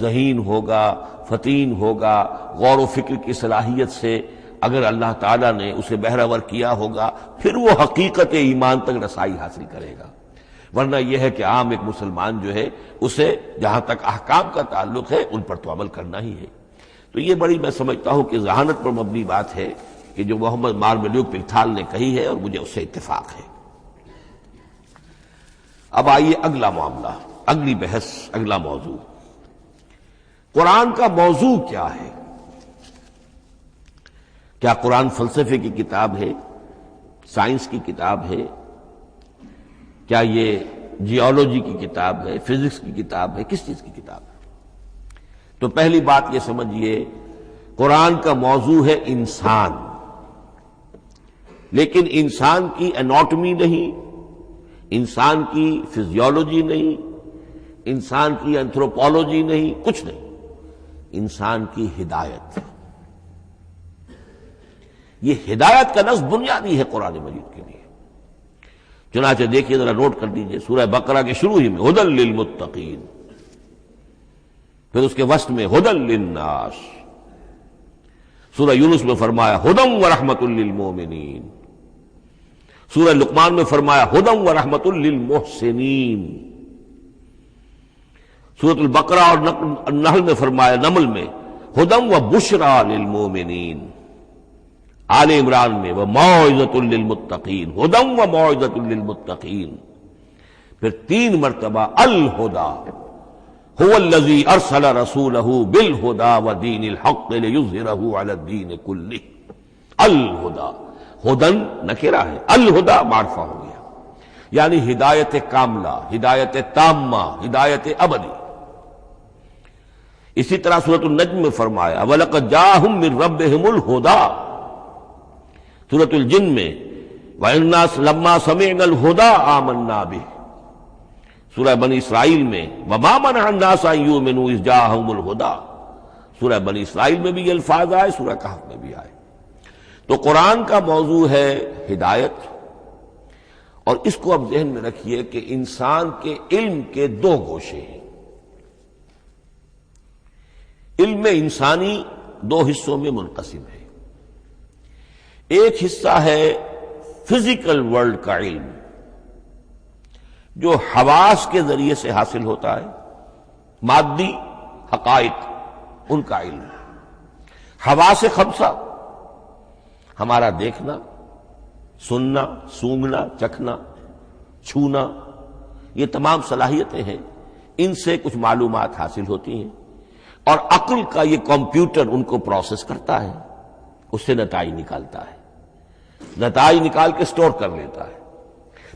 ذہین ہوگا، فطین ہوگا، غور و فکر کی صلاحیت سے اگر اللہ تعالیٰ نے اسے بہرور کیا ہوگا پھر وہ حقیقت ایمان تک رسائی حاصل کرے گا. ورنہ یہ ہے کہ عام ایک مسلمان جو ہے اسے جہاں تک احکام کا تعلق ہے ان پر تو عمل کرنا ہی ہے. تو یہ بڑی میں سمجھتا ہوں کہ ذہانت پر مبنی بات ہے کہ جو محمد مارمیلیوک پکتھال نے کہی ہے اور مجھے اس سے اتفاق ہے. اب آئیے اگلا معاملہ، اگلی بحث، اگلا موضوع. قرآن کا موضوع کیا ہے؟ کیا قرآن فلسفے کی کتاب ہے، سائنس کی کتاب ہے؟ کیا یہ جیولوجی کی کتاب ہے، فزکس کی کتاب ہے، کس چیز کی کتاب ہے؟ تو پہلی بات یہ سمجھیے، قرآن کا موضوع ہے انسان، لیکن انسان کی اناٹمی نہیں، انسان کی فزیولوجی نہیں، انسان کی اینتھروپولوجی نہیں، کچھ نہیں، انسان کی ہدایت. یہ ہدایت کا لفظ بنیادی ہے قرآن مجید کے لیے. چنانچہ دیکھیے ذرا نوٹ کر دیجئے سورہ بقرہ کے شروع ہی میں ھدی للمتقین، پھر اس کے وسط میں ھدی للناس. سورہ یونس میں فرمایا ھدی ورحمۃ للمؤمنین. سورہ لقمان میں فرمایا ھدی ورحمۃ للمحسنین. سورۃ البقرہ اور النحل میں فرمایا، نمل میں ھدی وبشریٰ للمؤمنین. آل عمران میں وموعظۃ للمتقین، ھدی وموعظۃ للمتقین. پھر 3 مرتبہ الہدی هو الذی ارسل رسولہ بالہدی ودین الحق لیظہرہ علی الدین کلہ. الہدی، ہدن نکرہ ہے، الہدی معرفہ ہو گیا، یعنی ہدایت کاملہ، ہدایت تامہ، ہدایت ابدی. اسی طرح سورۃ النجم میں فرمایا وَلَقَدْ جَاءَهُم مِّن رَّبِّهِمُ الْهُدَىٰ. سورۃ الجن میں وَإِنَّا لَمَّا سَمِعْنَا الْهُدَىٰ آمَنَّا بِهِ. سورہ بنی اسرائیل میں وَمَا مَنَعَ النَّاسَ أَن يُؤْمِنُوا إِذْ جَاءَهُمُ الْهُدَىٰ. سورہ بنی اسرائیل میں بھی یہ الفاظ آئے، سورہ کہف میں بھی آئے. تو قرآن کا موضوع ہے ہدایت، اور اس کو اب ذہن میں رکھیے کہ انسان کے علم کے 2 گوشے ہیں. علم انسانی 2 حصوں میں منقسم ہے. ایک حصہ ہے فزیکل ورلڈ کا علم جو حواس کے ذریعے سے حاصل ہوتا ہے، مادی حقائق ان کا علم. حواس 5 ہمارا دیکھنا، سننا، سونگنا، چکھنا، چھونا، یہ تمام صلاحیتیں ہیں، ان سے کچھ معلومات حاصل ہوتی ہیں اور عقل کا یہ کمپیوٹر ان کو پروسیس کرتا ہے، اس سے نتائج نکالتا ہے، نتائج نکال کے سٹور کر لیتا ہے.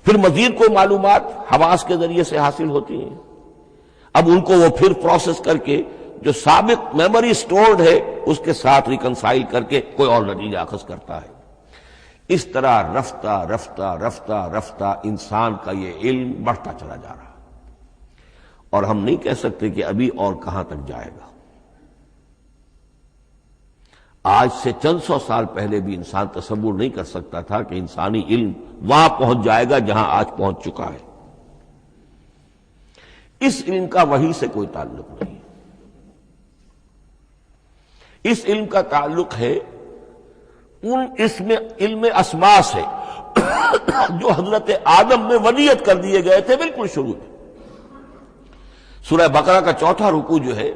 پھر مزید کوئی معلومات حواس کے ذریعے سے حاصل ہوتی ہیں، اب ان کو وہ پھر پروسیس کر کے جو سابق میموری سٹورڈ ہے اس کے ساتھ ریکنسائل کر کے کوئی اور نتیجہ اخذ کرتا ہے. اس طرح رفتہ رفتہ رفتہ رفتہ انسان کا یہ علم بڑھتا چلا جا رہا، اور ہم نہیں کہہ سکتے کہ ابھی اور کہاں تک جائے گا. آج سے چند 100 سال پہلے بھی انسان تصور نہیں کر سکتا تھا کہ انسانی علم وہاں پہنچ جائے گا جہاں آج پہنچ چکا ہے. اس علم کا وحی سے کوئی تعلق نہیں، اس علم کا تعلق ہے اس میں علم اسماء سے جو حضرت آدم میں ودیعت کر دیے گئے تھے بالکل شروع میں. سورہ بقرہ کا 4تھا رکوع جو ہے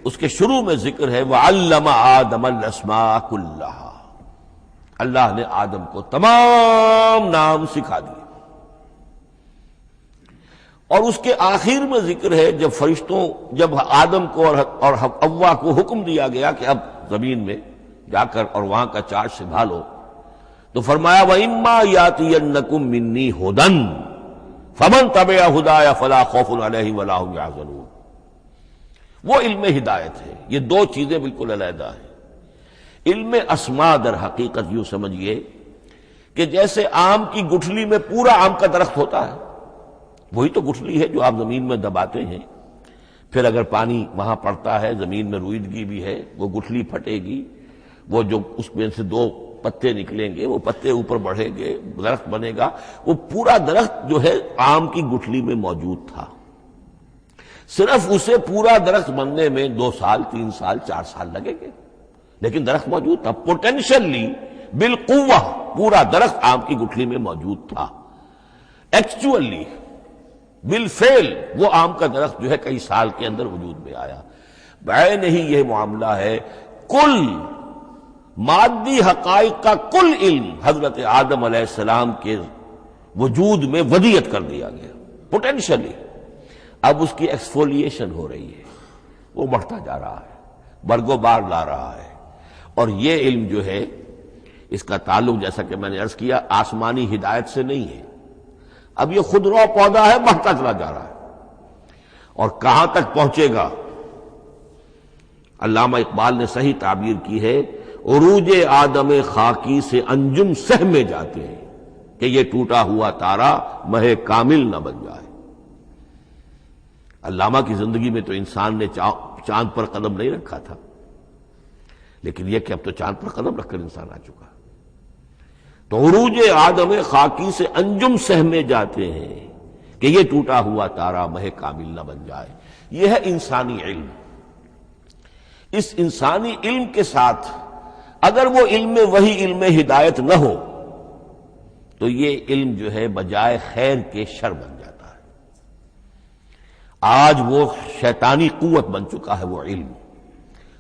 اس کے شروع میں ذکر ہے وَعَلَّمَ آدَمَ الْأَسْمَاءَ كُلَّهَا. اللہ نے آدم کو تمام نام سکھا دیے. اور اس کے آخر میں ذکر ہے جب آدم کو اور حوا کو حکم دیا گیا کہ اب زمین میں جا کر اور وہاں کا چارج سنبھالو، تو فرمایا وَإِمَّا يَأْتِيَنَّكُم مِّنِّي هُدًى فَمَن تَبِعَ هُدَايَ فَلَا خَوْفٌ عَلَيْهِمْ وَلَا هُمْ يَحْزَنُونَ. وہ علم ہدایت ہے. یہ 2 چیزیں بالکل علیحدہ ہیں. علم اسماء در حقیقت یوں سمجھیے کہ جیسے آم کی گٹھلی میں پورا آم کا درخت ہوتا ہے، وہی تو گٹھلی ہے جو آپ زمین میں دباتے ہیں، پھر اگر پانی وہاں پڑتا ہے، زمین میں روئیدگی بھی ہے، وہ گٹھلی پھٹے گی، وہ جو اس میں سے دو پتے نکلیں گے، وہ پتے اوپر بڑھیں گے، درخت بنے گا۔ وہ پورا درخت جو ہے آم کی گٹھلی میں موجود تھا، صرف اسے پورا درخت بننے میں 2 سال 3 سال 4 سال لگیں گے، لیکن درخت موجود تھا، پوٹینشلی بالقوہ پورا درخت آم کی گٹھلی میں موجود تھا۔ ایکچولی بالفعل وہ آم کا درخت جو ہے کئی سال کے اندر وجود میں آیا۔ بعین ہی یہ معاملہ ہے، کل مادی حقائق کا کل علم حضرت آدم علیہ السلام کے وجود میں ودیعت کر دیا گیا پوٹینشلی۔ اب اس کی ایکسفولیشن ہو رہی ہے، وہ بڑھتا جا رہا ہے، برگ و بار لا رہا ہے، اور یہ علم جو ہے اس کا تعلق جیسا کہ میں نے عرض کیا آسمانی ہدایت سے نہیں ہے۔ اب یہ خود رو پودا ہے، بڑھتا چلا جا رہا ہے، اور کہاں تک پہنچے گا؟ علامہ اقبال نے صحیح تعبیر کی ہے، عروج آدم خاکی سے انجم سہمے جاتے ہیں کہ یہ ٹوٹا ہوا تارا مہ کامل نہ بن جائے۔ علامہ کی زندگی میں تو انسان نے چاند پر قدم نہیں رکھا تھا، لیکن یہ کہ اب تو چاند پر قدم رکھ کر انسان آ چکا۔ تو عروج آدم خاکی سے انجم سہمے جاتے ہیں کہ یہ ٹوٹا ہوا تارا مہ کامل نہ بن جائے۔ یہ ہے انسانی علم۔ اس انسانی علم کے ساتھ اگر وہ علم وہی علم ہدایت نہ ہو تو یہ علم جو ہے بجائے خیر کے شر بن جاتا ہے۔ آج وہ شیطانی قوت بن چکا ہے، وہ علم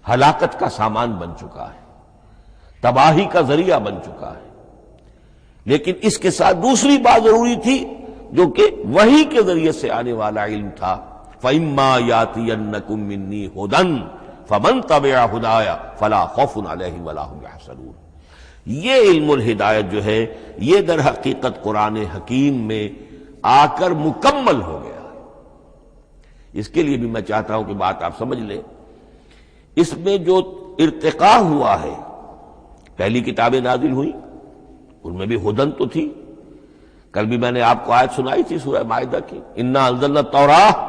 ہلاکت کا سامان بن چکا ہے، تباہی کا ذریعہ بن چکا ہے۔ لیکن اس کے ساتھ دوسری بات ضروری تھی جو کہ وحی کے ذریعے سے آنے والا علم تھا، فَإِمَّا يَأْتِيَنَّكُم مِّنِّي هُدًى فَمَن تَبِعَ هُدَايَ فَلَا خَوْفٌ عَلَيْهِمْ وَلَا هُمْ يَحْزَنُونَ۔ یہ علم الہدایت جو ہے یہ در حقیقت قرآن حکیم میں آ کر مکمل ہو گیا ہے۔ اس کے لیے بھی میں چاہتا ہوں کہ بات آپ سمجھ لیں، اس میں جو ارتقاء ہوا ہے، پہلی کتابیں نازل ہوئی ان میں بھی ہدن تو تھی۔ کل بھی میں نے آپ کو آیت سنائی تھی سورہ مائدہ کی، انا انزلنا التوراۃ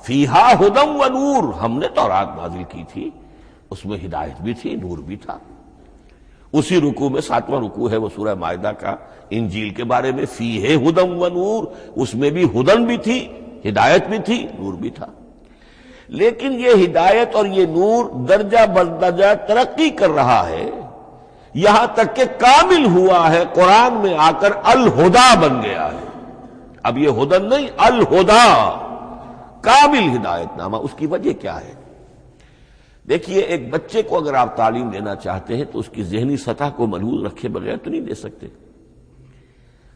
فیہا ھدی و نور، ہم نے تورات نازل کی تھی، اس میں ہدایت بھی تھی، نور بھی تھا۔ اسی رکوع میں 7واں رکوع ہے وہ سورہ مائدہ کا، انجیل کے بارے میں، فیہ ھدی و نور، اس میں بھی ہدن بھی تھی، ہدایت بھی تھی، نور بھی تھا۔ لیکن یہ ہدایت اور یہ نور درجہ بدرجہ ترقی کر رہا ہے، یہاں تک کہ کامل ہوا ہے، قرآن میں آ کر الہدا بن گیا ہے۔ اب یہ ہدن نہیں، الہدا، کامل ہدایت نامہ۔ اس کی وجہ کیا ہے؟ دیکھیے، ایک بچے کو اگر آپ تعلیم دینا چاہتے ہیں تو اس کی ذہنی سطح کو ملحوظ رکھے بغیر تو نہیں دے سکتے۔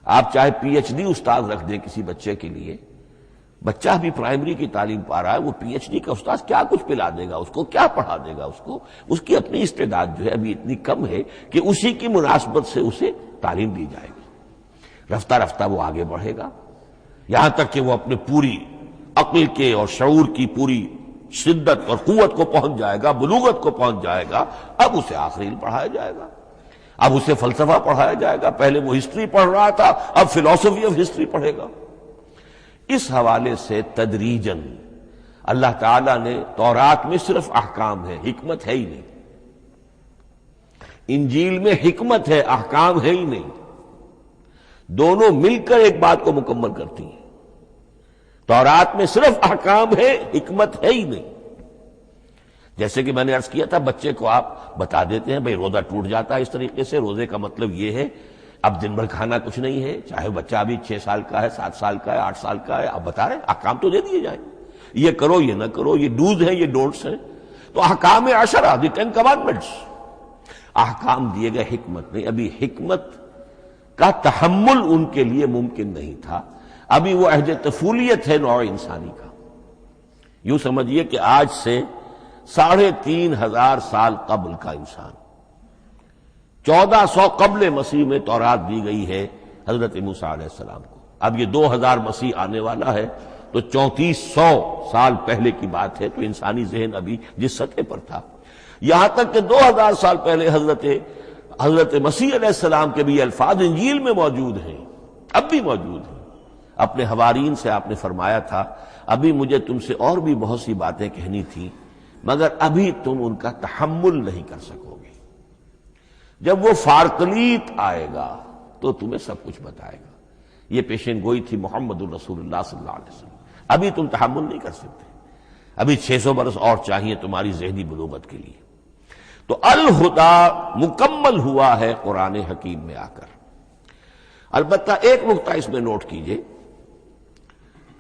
آپ چاہے پی ایچ ڈی استاد رکھ دیں کسی بچے کے لیے، بچہ بھی پرائمری کی تعلیم پا رہا ہے، وہ پی ایچ ڈی کا استاد کیا کچھ پلا دے گا اس کو، کیا پڑھا دے گا اس کو؟ اس کی اپنی استعداد جو ہے ابھی اتنی کم ہے کہ اسی کی مناسبت سے اسے تعلیم دی جائے گی۔ رفتہ رفتہ وہ آگے بڑھے گا، یہاں تک کہ وہ اپنے پوری عقل کے اور شعور کی پوری شدت اور قوت کو پہنچ جائے گا، بلوغت کو پہنچ جائے گا۔ اب اسے آخری علم پڑھایا جائے گا، اب اسے فلسفہ پڑھایا جائے گا۔ پہلے وہ ہسٹری پڑھ رہا تھا، اب فلسفی آف ہسٹری پڑھے گا۔ اس حوالے سے تدریجاً اللہ تعالیٰ نے تورات میں صرف احکام ہے، حکمت ہے ہی نہیں۔ انجیل میں حکمت ہے، احکام ہے ہی نہیں۔ دونوں مل کر ایک بات کو مکمل کرتی ہیں۔ تورات میں صرف احکام ہے، حکمت ہے ہی نہیں۔ جیسے کہ میں نے عرض کیا تھا، بچے کو آپ بتا دیتے ہیں بھئی روزہ ٹوٹ جاتا ہے اس طریقے سے، روزے کا مطلب یہ ہے اب دن بھر کھانا کچھ نہیں ہے، چاہے بچہ ابھی 6 سال کا ہے، 7 سال کا ہے، 8 سال کا ہے، آپ بتا رہے ہیں احکام تو دے دیے جائیں، یہ کرو یہ نہ کرو، یہ ڈوز ہیں یہ ڈونٹس ہیں۔ تو احکام عشرہ، دی 10 کمانڈمنٹس، احکام دیے گئے، حکمت نہیں۔ ابھی حکمت کا تحمل ان کے لیے ممکن نہیں تھا، ابھی وہ عہد طفولیت ہے نوع انسانی کا۔ یوں سمجھیے کہ آج سے 3500 سال قبل کا انسان، 1400 قبل مسیح میں تورات دی گئی ہے حضرت موسیٰ علیہ السلام کو۔ اب یہ 2000 مسیح آنے والا ہے تو 3400 سال پہلے کی بات ہے، تو انسانی ذہن ابھی جس سطح پر تھا، یہاں تک کہ 2000 سال پہلے حضرت حضرت مسیح علیہ السلام کے بھی الفاظ انجیل میں موجود ہیں، اب بھی موجود ہیں۔ اپنے حوارین سے آپ نے فرمایا تھا ابھی مجھے تم سے اور بھی بہت سی باتیں کہنی تھی مگر ابھی تم ان کا تحمل نہیں کر سکو گے، جب وہ فارقلیت آئے گا تو تمہیں سب کچھ بتائے گا۔ یہ پیشین گوئی تھی محمد الرسول اللہ صلی اللہ علیہ وسلم۔ ابھی تم تحمل نہیں کر سکتے، ابھی 600 برس اور چاہیے تمہاری ذہنی بلوغت کے لیے۔ تو الہدا مکمل ہوا ہے قرآن حکیم میں آ کر۔ البتہ ایک نقطہ اس میں نوٹ کیجئے،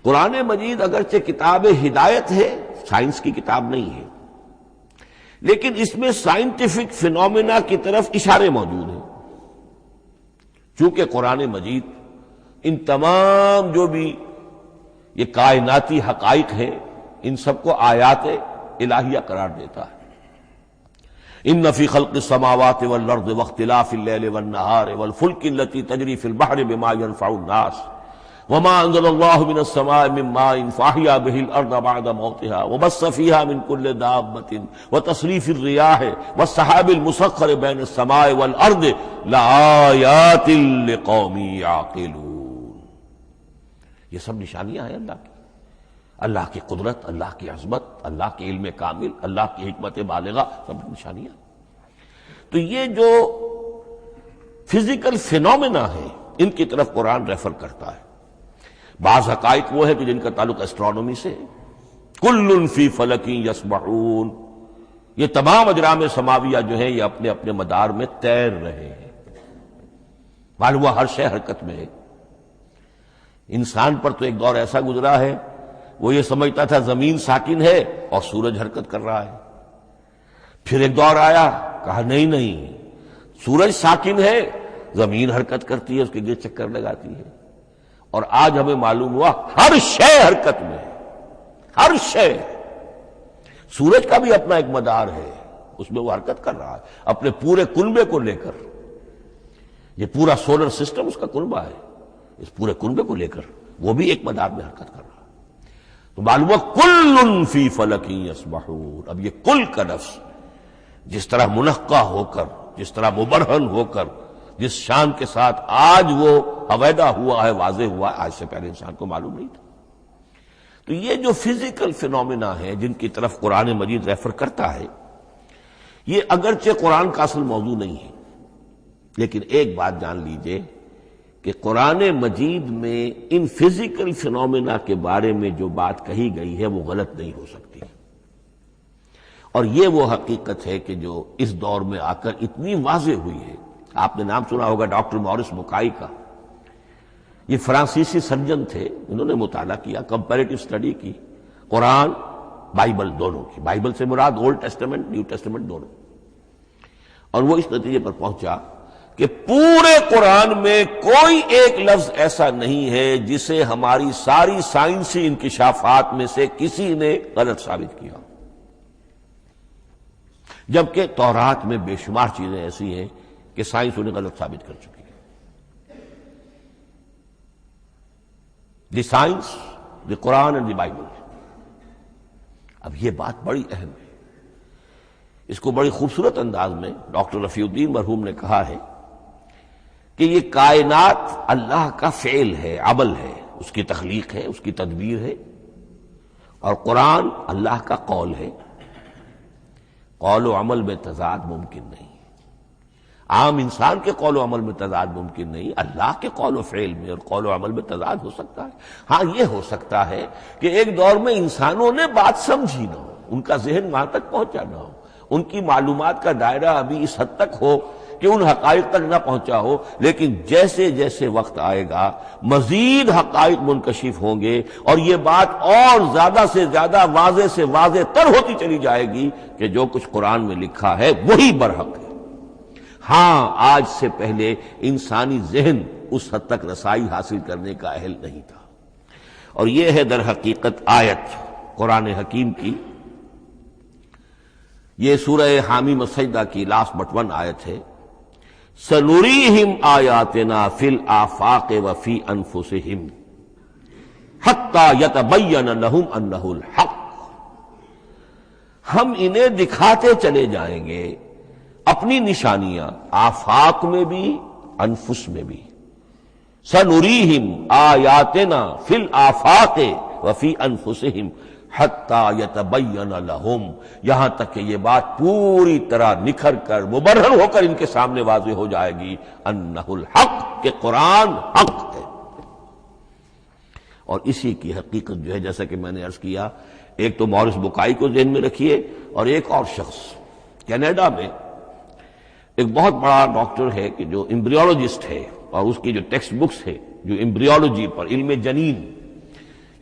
قرآن مجید اگرچہ کتاب ہدایت ہے، سائنس کی کتاب نہیں ہے، لیکن اس میں سائنٹیفک فینومینا کی طرف اشارے موجود ہیں۔ چونکہ قرآن مجید ان تمام جو بھی یہ کائناتی حقائق ہیں ان سب کو آیات الہیہ قرار دیتا ہے۔ ان فی خلق السماوات والارض واختلاف اللیل والنہار والفلک التی تجری فی البحر بما ينفع الناس وما انزل اللہ من السماء من ماء فاحیا به الارض بعد موتها وبث فیہا من کل دابۃ وتصریف الریاح والسحاب المسخر بین السماء والارض لآیات لقوم یعقلون۔ یہ سب نشانیاں ہیں اللہ کی، اللہ کی قدرت، اللہ کی عظمت، اللہ کے علم کامل، اللہ کی حکمت بالغہ، سب نشانیاں۔ تو یہ جو فزیکل فینومینا ہے ان کی طرف قرآن ریفر کرتا ہے۔ بعض حقائق وہ ہے کہ جن کا تعلق اسٹرانومی سے ہے، کل فی فلک یسبحون، یہ تمام اجرام سماویہ جو ہیں یہ اپنے اپنے مدار میں تیر رہے ہیں، معلوم ہوا ہر شے حرکت میں ہے۔ انسان پر تو ایک دور ایسا گزرا ہے وہ یہ سمجھتا تھا زمین ساکن ہے اور سورج حرکت کر رہا ہے، پھر ایک دور آیا کہا نہیں سورج ساکن ہے، زمین حرکت کرتی ہے، اس کے گرد چکر لگاتی ہے، اور آج ہمیں معلوم ہوا ہر شے حرکت میں ہے، ہر شے۔ سورج کا بھی اپنا ایک مدار ہے، اس میں وہ حرکت کر رہا ہے اپنے پورے کنبے کو لے کر، یہ پورا سولر سسٹم اس کا کنبہ ہے، اس پورے کنبے کو لے کر وہ بھی ایک مدار میں حرکت کر رہا ہے۔ تو معلوم ہوا کل فی فلک یسبحون۔ اب یہ کل کا لفظ جس طرح منقع ہو کر، جس طرح مبرہن ہو کر، جس شان کے ساتھ آج وہ عویدہ ہوا ہے، واضح ہوا ہے، آج سے پہلے انسان کو معلوم نہیں تھا۔ تو یہ جو فزیکل فینومینا ہے جن کی طرف قرآن مجید ریفر کرتا ہے، یہ اگرچہ قرآن کا اصل موضوع نہیں ہے، لیکن ایک بات جان لیجئے کہ قرآن مجید میں ان فزیکل فینومینا کے بارے میں جو بات کہی گئی ہے وہ غلط نہیں ہو سکتی، اور یہ وہ حقیقت ہے کہ جو اس دور میں آ کر اتنی واضح ہوئی ہے۔ آپ نے نام سنا ہوگا ڈاکٹر مورس بکائی کا، یہ فرانسیسی سرجن تھے، انہوں نے مطالعہ کیا، کمپیریٹو اسٹڈی کی قرآن بائبل دونوں کی، بائبل سے مراد اولڈ ٹیسٹمنٹ نیو ٹیسٹمنٹ دونوں، اور وہ اس نتیجے پر پہنچا کہ پورے قرآن میں کوئی ایک لفظ ایسا نہیں ہے جسے ہماری ساری سائنسی انکشافات میں سے کسی نے غلط ثابت کیا، جبکہ تورات میں بے شمار چیزیں ایسی ہیں کہ سائنس انہیں غلط ثابت کر چکی ہے۔ The science, the Quran and the Bible. اب یہ بات بڑی اہم ہے، اس کو بڑی خوبصورت انداز میں ڈاکٹر رفیع الدین مرحوم نے کہا ہے کہ یہ کائنات اللہ کا فعل ہے، عمل ہے، اس کی تخلیق ہے، اس کی تدبیر ہے، اور قرآن اللہ کا قول ہے۔ قول و عمل میں تضاد ممکن نہیں، عام انسان کے قول و عمل میں تضاد ممکن نہیں، اللہ کے قول و فعل میں اور قول و عمل میں تضاد ہو سکتا ہے۔ ہاں یہ ہو سکتا ہے کہ ایک دور میں انسانوں نے بات سمجھی نہ ہو، ان کا ذہن وہاں تک پہنچا نہ ہو، ان کی معلومات کا دائرہ ابھی اس حد تک ہو کہ ان حقائق تک نہ پہنچا ہو، لیکن جیسے جیسے وقت آئے گا مزید حقائق منکشف ہوں گے اور یہ بات اور زیادہ سے زیادہ واضح سے واضح تر ہوتی چلی جائے گی کہ جو کچھ قرآن میں لکھا ہے وہی برحق ہے۔ ہاں آج سے پہلے انسانی ذہن اس حد تک رسائی حاصل کرنے کا اہل نہیں تھا، اور یہ ہے در حقیقت آیت قرآن حکیم کی۔ یہ سورہ حامیم السجدہ کی لاسٹ بٹ ون آیت ہے، سنریہم آیاتنا فی الآفاق وفی انفسہم حتی یتبین لہم انہ الحق۔ ہم انہیں دکھاتے چلے جائیں گے اپنی نشانیاں آفاق میں بھی انفس میں بھی. سنریہم آیاتنا فی الآفاق وفی انفسہم حتی یتبین لہم، یہاں تک کہ یہ بات پوری طرح نکھر کر مبرہن ہو کر ان کے سامنے واضح ہو جائے گی انہ الحق، کہ قرآن حق ہے. اور اسی کی حقیقت جو ہے، جیسا کہ میں نے عرض کیا، ایک تو مورس بکائی کو ذہن میں رکھیے، اور ایک اور شخص کینیڈا میں ایک بہت بڑا ڈاکٹر ہے کہ جو امبریولوجسٹ ہے، اور اس کی جو ٹیکسٹ بکس ہے جو امبریولوجی پر، علم جنین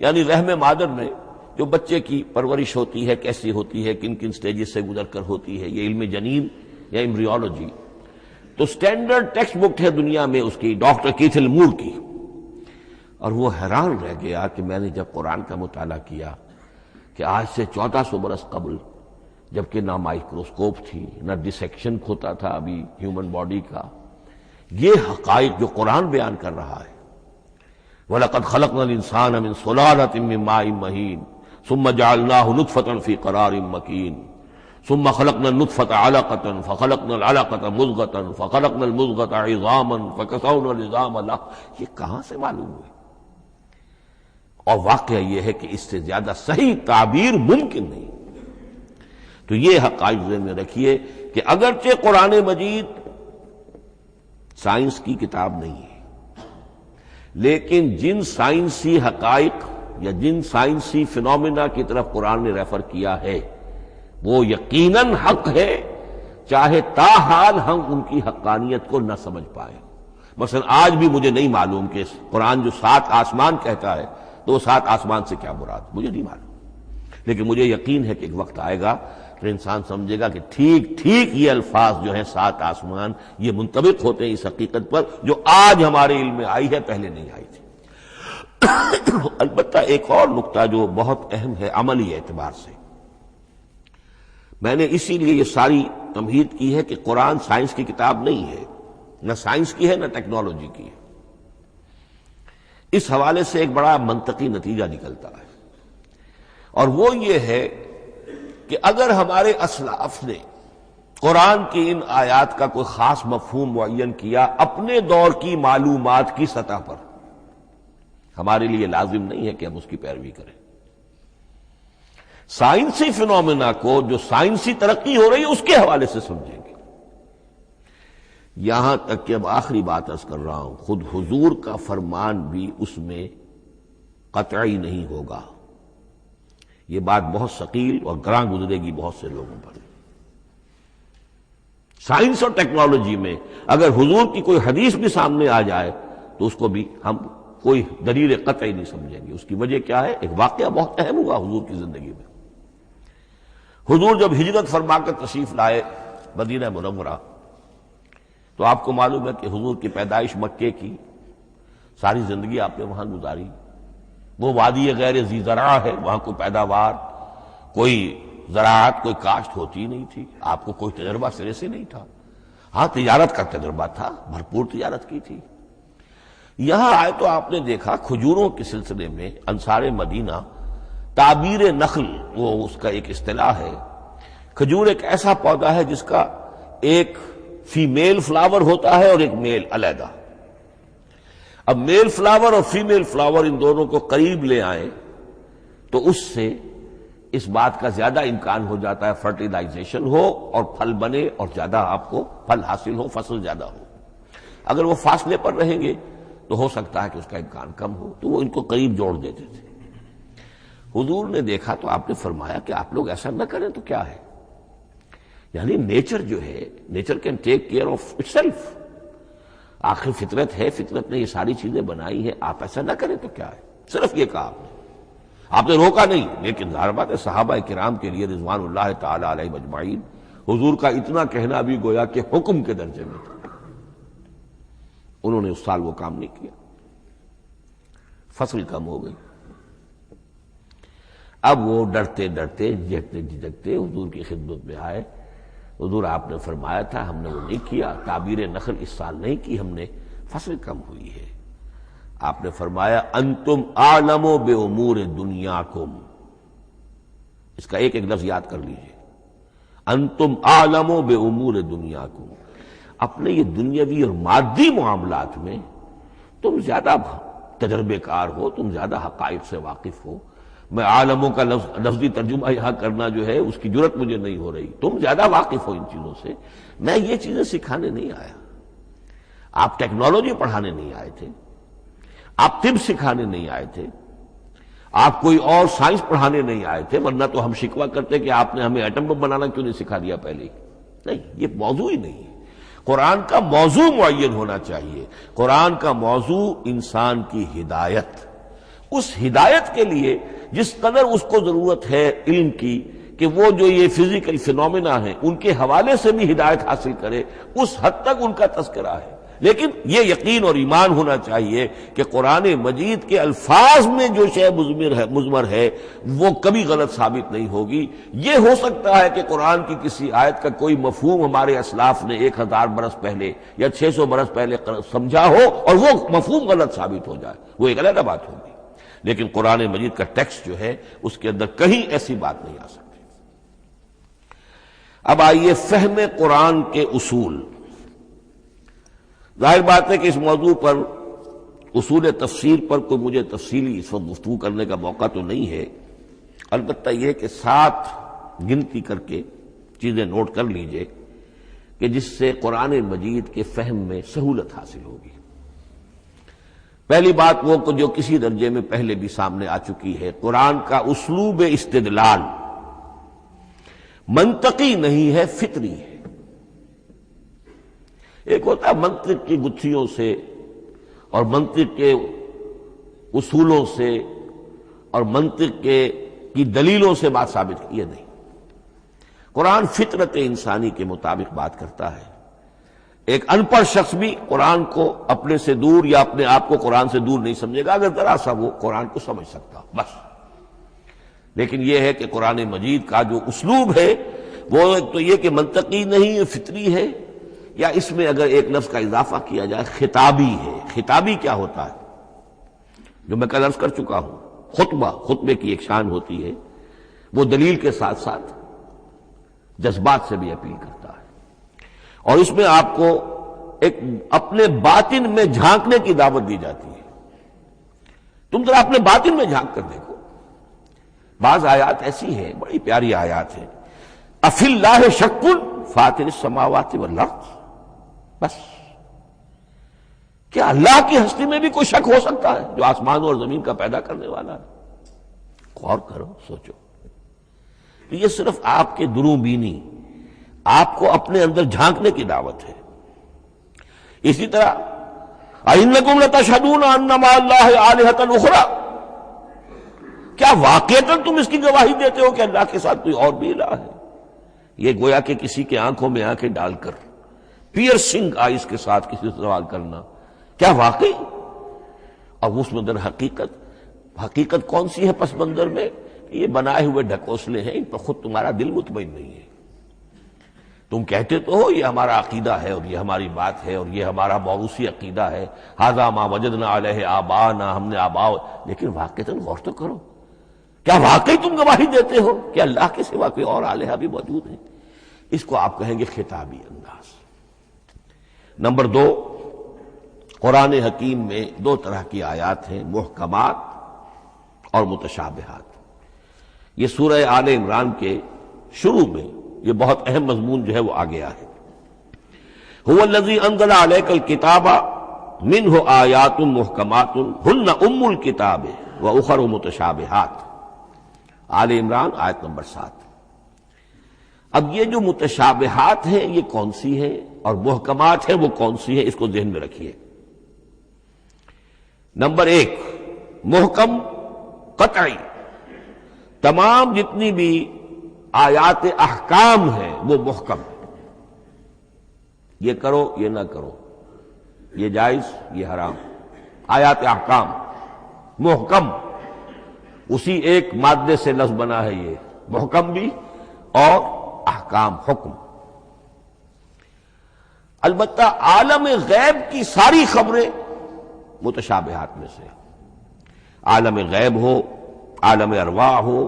یعنی رحم مادر میں جو بچے کی پرورش ہوتی ہے، کیسی ہوتی ہے، کن کن سٹیجز سے گزر کر ہوتی ہے، یہ علم جنین یا امبریولوجی. تو سٹینڈرڈ ٹیکسٹ بک ہے دنیا میں اس کی، ڈاکٹر کیتھل مور کی. اور وہ حیران رہ گیا کہ میں نے جب قرآن کا مطالعہ کیا کہ آج سے 1400 برس قبل، جبکہ نہ مائکروسکوپ تھی، نہ ڈسیکشن ہوتا تھا ابھی ہیومن باڈی کا، یہ حقائق جو قرآن بیان کر رہا ہے. وَلَقَدْ خَلَقْنَا الْإِنسَانَ مِنْ صُلَالَةٍ مِّن مَّاءٍ مَّهِينٍ ثُمَّ جَعَلْنَاهُ نُطْفَةً فِي قَرَارٍ مَّكِينٍ ثُمَّ خَلَقْنَا النُّطْفَةَ عَلَقَةً فَخَلَقْنَا الْعَلَقَةَ مُضْغَةً فَخَلَقْنَا الْمُضْغَةَ عِظَامًا فَكَسَوْنَا الْعِظَامَ لَحْمًا. یہ کہاں سے معلوم ہوئی؟ اور واقعہ یہ ہے کہ اس سے زیادہ صحیح تعبیر ممکن نہیں. تو یہ حقائق ذہن میں رکھیے کہ اگرچہ قرآن مجید سائنس کی کتاب نہیں ہے، لیکن جن سائنسی حقائق یا جن سائنسی فینومینا کی طرف قرآن نے ریفر کیا ہے وہ یقیناً حق ہے، چاہے تاحال ہم ان کی حقانیت کو نہ سمجھ پائیں. مثلا آج بھی مجھے نہیں معلوم کہ قرآن جو 7 آسمان کہتا ہے تو وہ 7 آسمان سے کیا مراد، مجھے نہیں معلوم. لیکن مجھے یقین ہے کہ ایک وقت آئے گا تو انسان سمجھے گا کہ ٹھیک ٹھیک یہ الفاظ جو ہیں 7 آسمان، یہ منطبق ہوتے ہیں اس حقیقت پر جو آج ہمارے علم میں آئی ہے، پہلے نہیں آئی تھی. البتہ ایک اور نقطہ جو بہت اہم ہے عملی اعتبار سے، میں نے اسی لیے یہ ساری تمہید کی ہے کہ قرآن سائنس کی کتاب نہیں ہے، نہ سائنس کی ہے نہ ٹیکنالوجی کی ہے. اس حوالے سے ایک بڑا منطقی نتیجہ نکلتا ہے، اور وہ یہ ہے کہ اگر ہمارے اسلاف نے قرآن کی ان آیات کا کوئی خاص مفہوم معین کیا اپنے دور کی معلومات کی سطح پر، ہمارے لیے لازم نہیں ہے کہ ہم اس کی پیروی کریں. سائنسی فینومینا کو جو سائنسی ترقی ہو رہی ہے اس کے حوالے سے سمجھیں گے. یہاں تک کہ اب آخری بات عرض کر رہا ہوں، خود حضور کا فرمان بھی اس میں قطعی نہیں ہوگا. یہ بات بہت ثقیل اور گراں گزرے گی بہت سے لوگوں پر. سائنس اور ٹیکنالوجی میں اگر حضور کی کوئی حدیث بھی سامنے آ جائے تو اس کو بھی ہم کوئی دلیل قطعی نہیں سمجھیں گے. اس کی وجہ کیا ہے؟ ایک واقعہ بہت اہم ہوا حضور کی زندگی میں. حضور جب ہجرت فرما کر تشریف لائے مدینہ منورہ تو آپ کو معلوم ہے کہ حضور کی پیدائش مکے کی، ساری زندگی آپ نے وہاں گزاری. وہ وادی غیر ذی زرع ہے، وہاں کوئی پیداوار، کوئی زراعت، کوئی کاشت ہوتی نہیں تھی. آپ کو کوئی تجربہ سرے سے نہیں تھا. ہاں تجارت کا تجربہ تھا، بھرپور تجارت کی تھی. یہاں آئے تو آپ نے دیکھا کھجوروں کے سلسلے میں انصار مدینہ تعبیر نخل، وہ اس کا ایک اصطلاح ہے. کھجور ایک ایسا پودا ہے جس کا ایک فیمیل فلاور ہوتا ہے اور ایک میل علیحدہ. اب میل فلاور اور فیمیل فلاور ان دونوں کو قریب لے آئیں تو اس سے اس بات کا زیادہ امکان ہو جاتا ہے فرٹیلائزیشن ہو اور پھل بنے اور زیادہ آپ کو پھل حاصل ہو، فصل زیادہ ہو. اگر وہ فاصلے پر رہیں گے تو ہو سکتا ہے کہ اس کا امکان کم ہو، تو وہ ان کو قریب جوڑ دیتے تھے. حضور نے دیکھا تو آپ نے فرمایا کہ آپ لوگ ایسا نہ کریں تو کیا ہے، یعنی نیچر جو ہے، nature can take care of it self. آخر فطرت ہے، فطرت نے یہ ساری چیزیں بنائی ہیں، آپ ایسا نہ کریں تو کیا ہے. صرف یہ کہا آپ نے روکا نہیں. لیکن ظاہر بات ہے صحابہ کرام کے لیے رضوان اللہ تعالی علیہ اجمعین حضور کا اتنا کہنا بھی گویا کہ حکم کے درجے میں تھا. انہوں نے اس سال وہ کام نہیں کیا، فصل کم ہو گئی. اب وہ ڈرتے ڈرتے جھجکتے جھجکتے حضور کی خدمت میں آئے. حضور آپ نے فرمایا تھا، ہم نے وہ نہیں کیا، تعبیر نخل اس سال نہیں کی ہم نے، فصل کم ہوئی ہے. آپ نے فرمایا انتم اعلم بامور دنیاکم. اس کا ایک ایک لفظ یاد کر لیجئے. انتم اعلم بامور دنیاکم، اپنے یہ دنیاوی اور مادی معاملات میں تم زیادہ تجربے کار ہو، تم زیادہ حقائق سے واقف ہو۔ میں عالموں کا لفظی ترجمہ یہاں کرنا جو ہے اس کی جرت مجھے نہیں ہو رہی، تم زیادہ واقف ہو ان چیزوں سے، میں یہ چیزیں سکھانے نہیں آیا۔ آپ ٹیکنالوجی پڑھانے نہیں آئے تھے، آپ طب سکھانے نہیں آئے تھے، آپ کوئی اور سائنس پڑھانے نہیں آئے تھے، ورنہ تو ہم شکوہ کرتے کہ آپ نے ہمیں ایٹم بم بنانا کیوں نہیں سکھا دیا پہلے ہی۔ نہیں، یہ موضوع ہی نہیں ہے۔ قرآن کا موضوع معین ہونا چاہیے۔ قرآن کا موضوع انسان کی ہدایت، اس ہدایت کے لیے جس قدر اس کو ضرورت ہے علم کی کہ وہ جو یہ فزیکل فینومینا ہیں ان کے حوالے سے بھی ہدایت حاصل کرے، اس حد تک ان کا تذکرہ ہے۔ لیکن یہ یقین اور ایمان ہونا چاہیے کہ قرآن مجید کے الفاظ میں جو شے مضمر ہے وہ کبھی غلط ثابت نہیں ہوگی۔ یہ ہو سکتا ہے کہ قرآن کی کسی آیت کا کوئی مفہوم ہمارے اسلاف نے 1000 برس پہلے یا 600 برس پہلے سمجھا ہو اور وہ مفہوم غلط ثابت ہو جائے، وہ ایک علیحدہ بات ہوگی، لیکن قرآن مجید کا ٹیکسٹ جو ہے اس کے اندر کہیں ایسی بات نہیں آ سکتی۔ اب آئیے فہم قرآن کے اصول۔ ظاہر بات ہے کہ اس موضوع پر اصول تفسیر پر کوئی مجھے تفصیلی اس وقت گفتگو کرنے کا موقع تو نہیں ہے، البتہ یہ کہ 7 گنتی کر کے چیزیں نوٹ کر لیجئے کہ جس سے قرآن مجید کے فہم میں سہولت حاصل ہوگی۔ پہلی بات وہ جو کسی درجے میں پہلے بھی سامنے آ چکی ہے، قرآن کا اسلوب استدلال منطقی نہیں ہے، فطری ہے۔ ایک ہوتا ہے منطق کی گتھیوں سے اور منطق کے اصولوں سے اور منطق کی دلیلوں سے بات ثابت کی، یہ نہیں۔ قرآن فطرت انسانی کے مطابق بات کرتا ہے۔ ایک ان پڑھ شخص بھی قرآن کو اپنے سے دور یا اپنے آپ کو قرآن سے دور نہیں سمجھے گا اگر ذرا سا وہ قرآن کو سمجھ سکتا بس۔ لیکن یہ ہے کہ قرآن مجید کا جو اسلوب ہے وہ ایک تو یہ کہ منطقی نہیں، فطری ہے، یا اس میں اگر ایک لفظ کا اضافہ کیا جائے خطابی ہے۔ خطابی کیا ہوتا ہے؟ جو میں کل عرض کر چکا ہوں، خطبے کی ایک شان ہوتی ہے، وہ دلیل کے ساتھ ساتھ جذبات سے بھی اپیل کرتا ہے، اور اس میں آپ کو ایک اپنے باطن میں جھانکنے کی دعوت دی جاتی ہے۔ تم ذرا اپنے باطن میں جھانک کر دیکھو۔ بعض آیات ایسی ہیں، بڑی پیاری آیات ہیں، افی اللہ شک فاطر السماوات والارض، بس کیا اللہ کی ہستی میں بھی کوئی شک ہو سکتا ہے جو آسمان اور زمین کا پیدا کرنے والا ہے؟ غور کرو، سوچو۔ یہ صرف آپ کے دروں بینی، آپ کو اپنے اندر جھانکنے کی دعوت ہے۔ اسی طرح اَإِنَّكُمْ لَتَشْهَدُونَ أَنَّ مَعَ اللَّهِ آلِهَةً أُخْرَىٰ، کیا واقعتاً تم اس کی گواہی دیتے ہو کہ اللہ کے ساتھ کوئی اور بھی الہ ہے؟ یہ گویا کہ کسی کے آنکھوں میں آنکھیں ڈال کر پیئرسنگ آئیز کے ساتھ کسی سے سوال کرنا، کیا واقعی؟ اور اس میں در حقیقت کون سی ہے پس منظر میں؟ یہ بنائے ہوئے ڈھکوسلے ہیں، ان پر خود تمہارا دل مطمئن نہیں ہے۔ تم کہتے تو ہو یہ ہمارا عقیدہ ہے اور یہ ہماری بات ہے اور یہ ہمارا موروثی عقیدہ ہے، ھذا ما وجدنا علیہ آباءنا، ہم نے آباء، لیکن واقعتاً غور تو کرو، کیا واقعی تم گواہی دیتے ہو کہ اللہ کے سوا کوئی اور آلہہ بھی موجود ہیں؟ اس کو آپ کہیں گے خطابی انداز۔ نمبر 2، قرآن حکیم میں 2 طرح کی آیات ہیں، محکمات اور متشابہات۔ یہ سورہ آل عمران کے شروع میں یہ بہت اہم مضمون جو ہے وہ آ گیا ہے۔ هو الذی انزل علیک الکتاب منہ آیات محکمات ہن ام الکتاب واخر متشابہات، آل عمران آیت نمبر 7۔ اب یہ جو متشابہات ہیں یہ کون سی ہیں اور محکمات ہیں وہ کون سی ہیں، اس کو ذہن میں رکھیے۔ نمبر 1، محکم قطعی، تمام جتنی بھی آیات احکام ہیں وہ محکم ہیں، یہ کرو یہ نہ کرو، یہ جائز یہ حرام، آیات احکام محکم، اسی ایک مادے سے لفظ بنا ہے، یہ محکم بھی اور احکام حکم۔ البتہ عالم غیب کی ساری خبریں متشابہات میں سے، عالم غیب ہو، عالم ارواح ہو،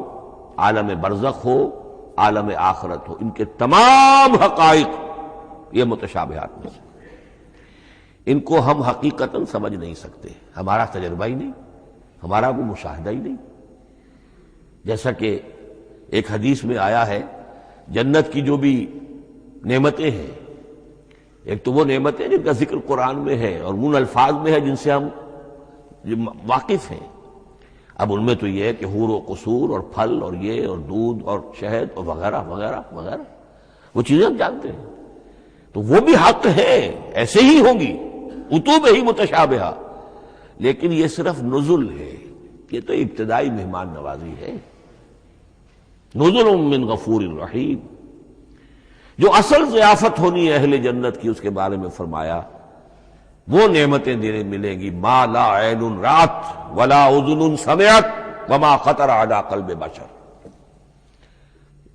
عالم برزخ ہو، عالم آخرت ہو، ان کے تمام حقائق یہ متشابہات میں سے، ان کو ہم حقیقتاً سمجھ نہیں سکتے، ہمارا تجربہ ہی نہیں، ہمارا کوئی مشاہدہ ہی نہیں۔ جیسا کہ ایک حدیث میں آیا ہے، جنت کی جو بھی نعمتیں ہیں، ایک تو وہ نعمتیں جن کا ذکر قرآن میں ہے اور ان الفاظ میں ہے جن سے ہم واقف ہیں۔ اب ان میں تو یہ ہے کہ حور و قصور اور پھل اور یہ اور دودھ اور شہد اور وغیرہ وغیرہ وغیرہ، وہ چیزیں ہم جانتے ہیں، تو وہ بھی حق ہیں، ایسے ہی ہوں گی، اتوب ہی متشابہہ، لیکن یہ صرف نزل ہے، یہ تو ابتدائی مہمان نوازی ہے۔ نزل من غفور رحیم، جو اصل ضیافت ہونی ہے اہل جنت کی، اس کے بارے میں فرمایا وہ نعمتیں دینے ملیں گی، ما لا عین رات ولا اذن سمعت وما خطر علی قلب بشر،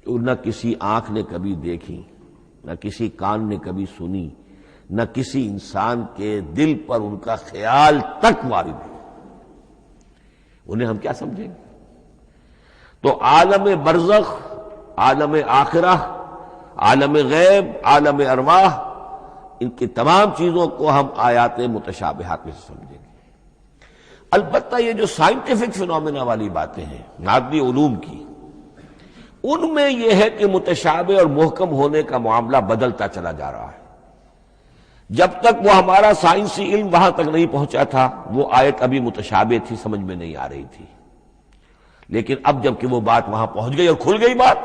جو نہ کسی آنکھ نے کبھی دیکھی، نہ کسی کان نے کبھی سنی، نہ کسی انسان کے دل پر ان کا خیال تک وارد ہو، انہیں ہم کیا سمجھیں گے؟ تو عالم برزخ، عالم آخرہ، عالم غیب، عالم ارواح، ان کی تمام چیزوں کو ہم آیات متشابہات میں سے سمجھیں گے۔ البتہ یہ جو سائنٹیفک فینومینا والی باتیں ہیں مادی علوم کی، ان میں یہ ہے کہ متشابہ اور محکم ہونے کا معاملہ بدلتا چلا جا رہا ہے۔ جب تک وہ ہمارا سائنسی علم وہاں تک نہیں پہنچا تھا، وہ آیت ابھی متشابہ تھی، سمجھ میں نہیں آ رہی تھی، لیکن اب جب کہ وہ بات وہاں پہنچ گئی اور کھل گئی بات،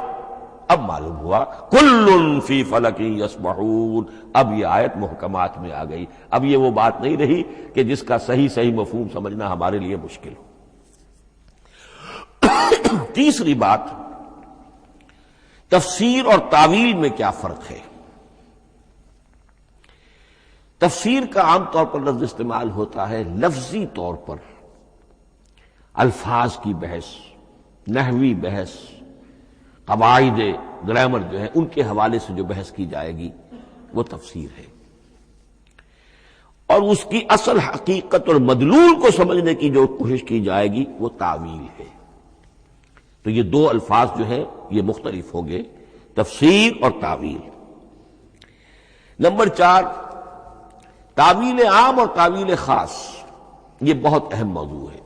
اب معلوم ہوا کل فی فلک یسبحون، اب یہ آیت محکمات میں آ گئی، اب یہ وہ بات نہیں رہی کہ جس کا صحیح مفہوم سمجھنا ہمارے لیے مشکل ہو۔ تیسری بات، تفسیر اور تعویل میں کیا فرق ہے؟ تفسیر کا عام طور پر لفظ استعمال ہوتا ہے لفظی طور پر، الفاظ کی بحث، نحوی بحث، قواعد گرامر جو ہے ان کے حوالے سے جو بحث کی جائے گی وہ تفسیر ہے، اور اس کی اصل حقیقت اور مدلول کو سمجھنے کی جو کوشش کی جائے گی وہ تعویل ہے۔ تو یہ دو الفاظ جو ہیں یہ مختلف ہو گئے، تفسیر اور تعویل۔ نمبر 4، تعویل عام اور تعویل خاص، یہ بہت اہم موضوع ہے۔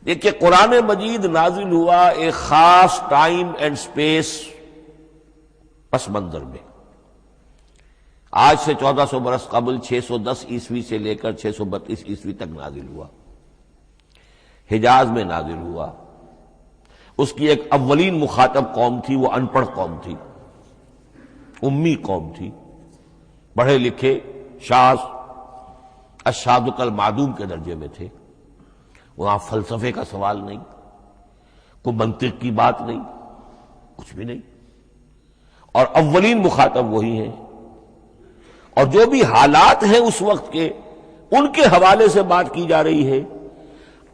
دیکھیے قرآن مجید نازل ہوا ایک خاص ٹائم اینڈ سپیس پس منظر میں، آج سے 1400 برس قبل 610 عیسوی سے لے کر 632 عیسوی تک نازل ہوا، حجاز میں نازل ہوا۔ اس کی ایک اولین مخاطب قوم تھی، وہ ان پڑھ قوم تھی، امی قوم تھی، پڑھے لکھے شاذ الشاذ المعدوم کے درجے میں تھے، وہاں فلسفے کا سوال نہیں، کوئی منطق کی بات نہیں، کچھ بھی نہیں، اور اولین مخاطب وہی ہیں، اور جو بھی حالات ہیں اس وقت کے ان کے حوالے سے بات کی جا رہی ہے۔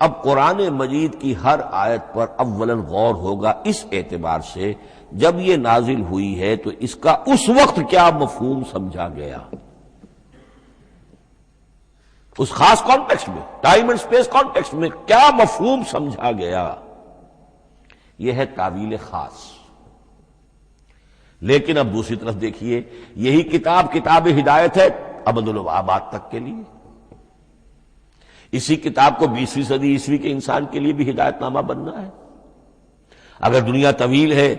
اب قرآن مجید کی ہر آیت پر اولاً غور ہوگا اس اعتبار سے، جب یہ نازل ہوئی ہے تو اس کا اس وقت کیا مفہوم سمجھا گیا، اس خاص کانٹیکسٹ میں، ٹائم اینڈ سپیس کانٹیکسٹ میں کیا مفہوم سمجھا گیا، یہ ہے تعویل خاص۔ لیکن اب دوسری طرف دیکھیے، یہی کتاب ہدایت ہے ابد الآباد تک کے لیے، اسی کتاب کو 20ویں صدی عیسوی کے انسان کے لیے بھی ہدایت نامہ بننا ہے۔ اگر دنیا طویل ہے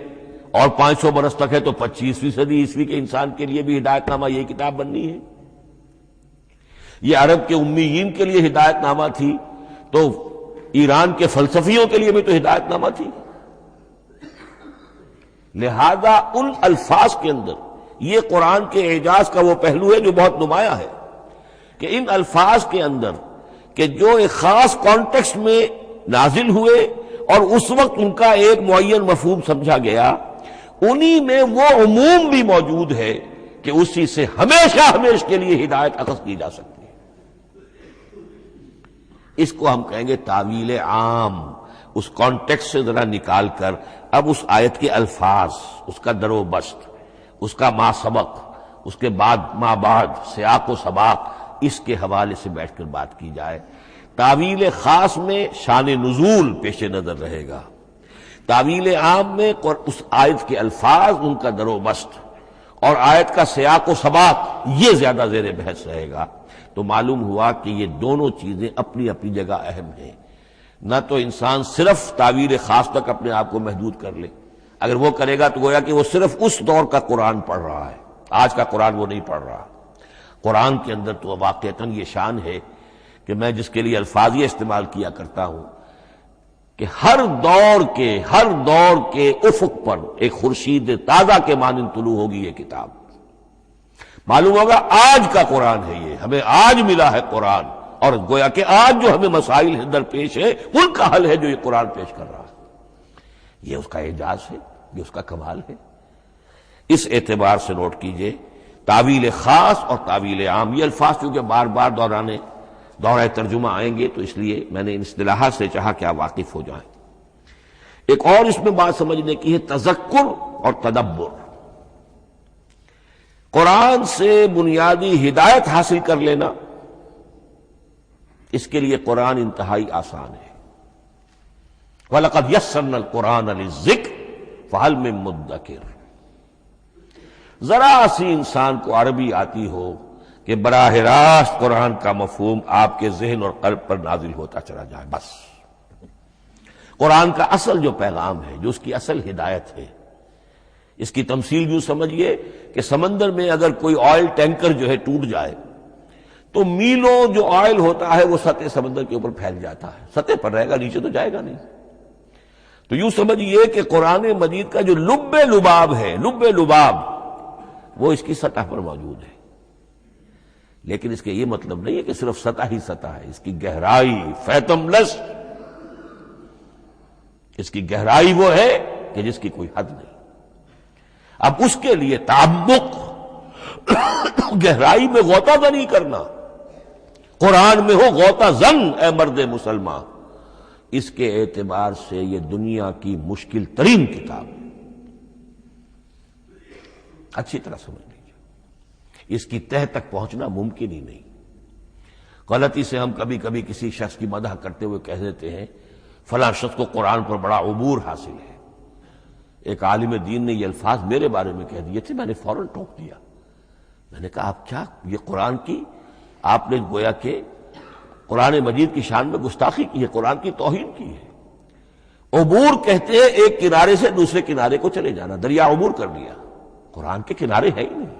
اور 500 برس تک ہے تو 25ویں صدی عیسوی کے انسان کے لیے بھی ہدایت نامہ یہی کتاب بننی ہے۔ یہ عرب کے امیین کے لیے ہدایت نامہ تھی تو ایران کے فلسفیوں کے لیے بھی تو ہدایت نامہ تھی۔ لہذا ان الفاظ کے اندر یہ قرآن کے اعجاز کا وہ پہلو ہے جو بہت نمایاں ہے، کہ ان الفاظ کے اندر کہ جو ایک خاص کانٹیکسٹ میں نازل ہوئے اور اس وقت ان کا ایک معین مفہوم سمجھا گیا، انہی میں وہ عموم بھی موجود ہے کہ اسی سے ہمیشہ کے لیے ہدایت اخذ کی جا سکتی ہے۔ اس کو ہم کہیں گے تعویل عام، اس کانٹیکسٹ سے ذرا نکال کر اب اس آیت کے الفاظ، اس کا در و بست، اس کا ما سبق، اس کے بعد ما بعد، سیاق و سباق، اس کے حوالے سے بیٹھ کر بات کی جائے۔ تعویل خاص میں شان نزول پیش نظر رہے گا، تعویل عام میں اس آیت کے الفاظ، ان کا در و بست اور آیت کا سیاق و سباق، یہ زیادہ زیر بحث رہے گا۔ تو معلوم ہوا کہ یہ دونوں چیزیں اپنی اپنی جگہ اہم ہیں۔ نہ تو انسان صرف تعویل خاص تک اپنے آپ کو محدود کر لے، اگر وہ کرے گا تو گویا کہ وہ صرف اس دور کا قرآن پڑھ رہا ہے، آج کا قرآن وہ نہیں پڑھ رہا۔ قرآن کے اندر تو واقعتاً یہ شان ہے کہ میں جس کے لیے الفاظ یہ استعمال کیا کرتا ہوں کہ ہر دور کے افق پر ایک خورشید تازہ کے مانند طلوع ہوگی یہ کتاب۔ معلوم ہوگا آج کا قرآن ہے، یہ ہمیں آج ملا ہے قرآن، اور گویا کہ آج جو ہمیں مسائل درپیش ہے ان کا حل ہے جو یہ قرآن پیش کر رہا ہے۔ یہ اس کا اعجاز ہے، یہ اس کا کمال ہے۔ اس اعتبار سے نوٹ کیجئے تعویل خاص اور تعویل عام، یہ الفاظ کیونکہ بار بار دورہ ترجمہ آئیں گے تو اس لیے میں نے ان اصطلاحات سے چاہا کہ آپ واقف ہو جائیں۔ ایک اور اس میں بات سمجھنے کی ہے تذکر اور تدبر۔ قرآن سے بنیادی ہدایت حاصل کر لینا، اس کے لیے قرآن انتہائی آسان ہے۔ وَلَقَدْ يَسَّرْنَا الْقُرْآنَ لِلذِّكْرِ فَهَلْ مِن مُدَّكِرٍ۔ ذرا سی انسان کو عربی آتی ہو کہ براہ راست قرآن کا مفہوم آپ کے ذہن اور قلب پر نازل ہوتا چلا جائے، بس قرآن کا اصل جو پیغام ہے، جو اس کی اصل ہدایت ہے، اس کی تمثیل یوں سمجھیے کہ سمندر میں اگر کوئی آئل ٹینکر جو ہے ٹوٹ جائے تو میلوں جو آئل ہوتا ہے وہ سطح سمندر کے اوپر پھیل جاتا ہے، سطح پر رہے گا، نیچے تو جائے گا نہیں۔ تو یوں سمجھیے کہ قرآن مجید کا جو لب لباب ہے، لب لباب وہ اس کی سطح پر موجود ہے، لیکن اس کے یہ مطلب نہیں ہے کہ صرف سطح ہی سطح ہے، اس کی گہرائی فیتم لس، اس کی گہرائی وہ ہے کہ جس کی کوئی حد نہیں۔ اب اس کے لیے تعمق، گہرائی میں غوطہ زنی کرنا، قرآن میں ہو غوطہ زن اے مرد مسلمان، اس کے اعتبار سے یہ دنیا کی مشکل ترین کتاب ہے۔ اچھی طرح سمجھ لیجیے، اس کی تہ تک پہنچنا ممکن ہی نہیں۔ غلطی سے ہم کبھی کبھی کسی شخص کی مدح کرتے ہوئے کہہ دیتے ہیں فلاں شخص کو قرآن پر بڑا عبور حاصل ہے۔ ایک عالم دین نے یہ الفاظ میرے بارے میں کہہ دیے تھے، میں نے فوراً ٹوک دیا۔ میں نے کہا آپ کیا، یہ قرآن کی آپ نے گویا کہ قرآن مجید کی شان میں گستاخی کی ہے، قرآن کی توہین کی ہے۔ عبور کہتے ہیں ایک کنارے سے دوسرے کنارے کو چلے جانا، دریا عبور کر لیا، قرآن کے کنارے ہے ہی نہیں،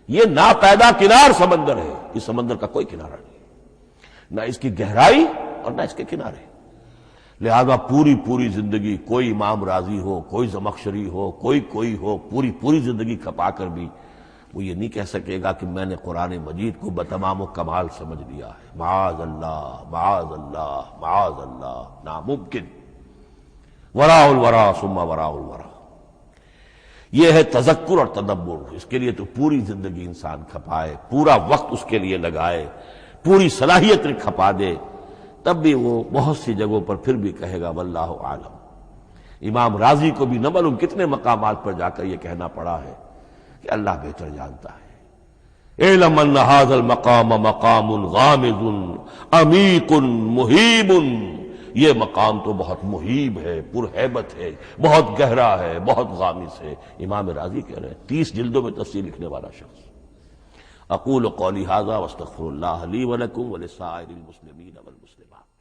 یہ ناپیدا کنار سمندر ہے، اس سمندر کا کوئی کنارہ نہیں، نہ اس کی گہرائی اور نہ اس کے کنارے۔ لہذا پوری زندگی کوئی امام راضی ہو، کوئی زمخشری ہو، کوئی ہو، پوری زندگی کھپا کر بھی وہ یہ نہیں کہہ سکے گا کہ میں نے قرآن مجید کو بتمام و کمال سمجھ لیا ہے۔ معاذ اللہ، معاذ اللہ، معاذ اللہ، ناممکن۔ وراء الورا ثم وراء الورا، یہ ہے تذکر اور تدبر۔ اس کے لیے تو پوری زندگی انسان کھپائے، پورا وقت اس کے لیے لگائے، پوری صلاحیت کھپا دے، تب بھی وہ بہت سی جگہوں پر پھر بھی کہے گا واللہ عالم۔ امام راضی کو بھی نہ معلوم کتنے مقامات پر جا کر یہ کہنا پڑا ہے کہ اللہ بہتر جانتا ہے۔ اعلم ان ھذا المقام مقام غامض عمیق محیب، یہ مقام تو بہت محیب ہے، پرہیبت ہے، بہت گہرا ہے، بہت غامض ہے۔ امام راضی کہہ رہے ہیں، 30 جلدوں میں تفسیر لکھنے والا شخص۔ اقول قولی ھذا واستغفر اللہ لی ولکم ولسائر المسلمین والمسلمات۔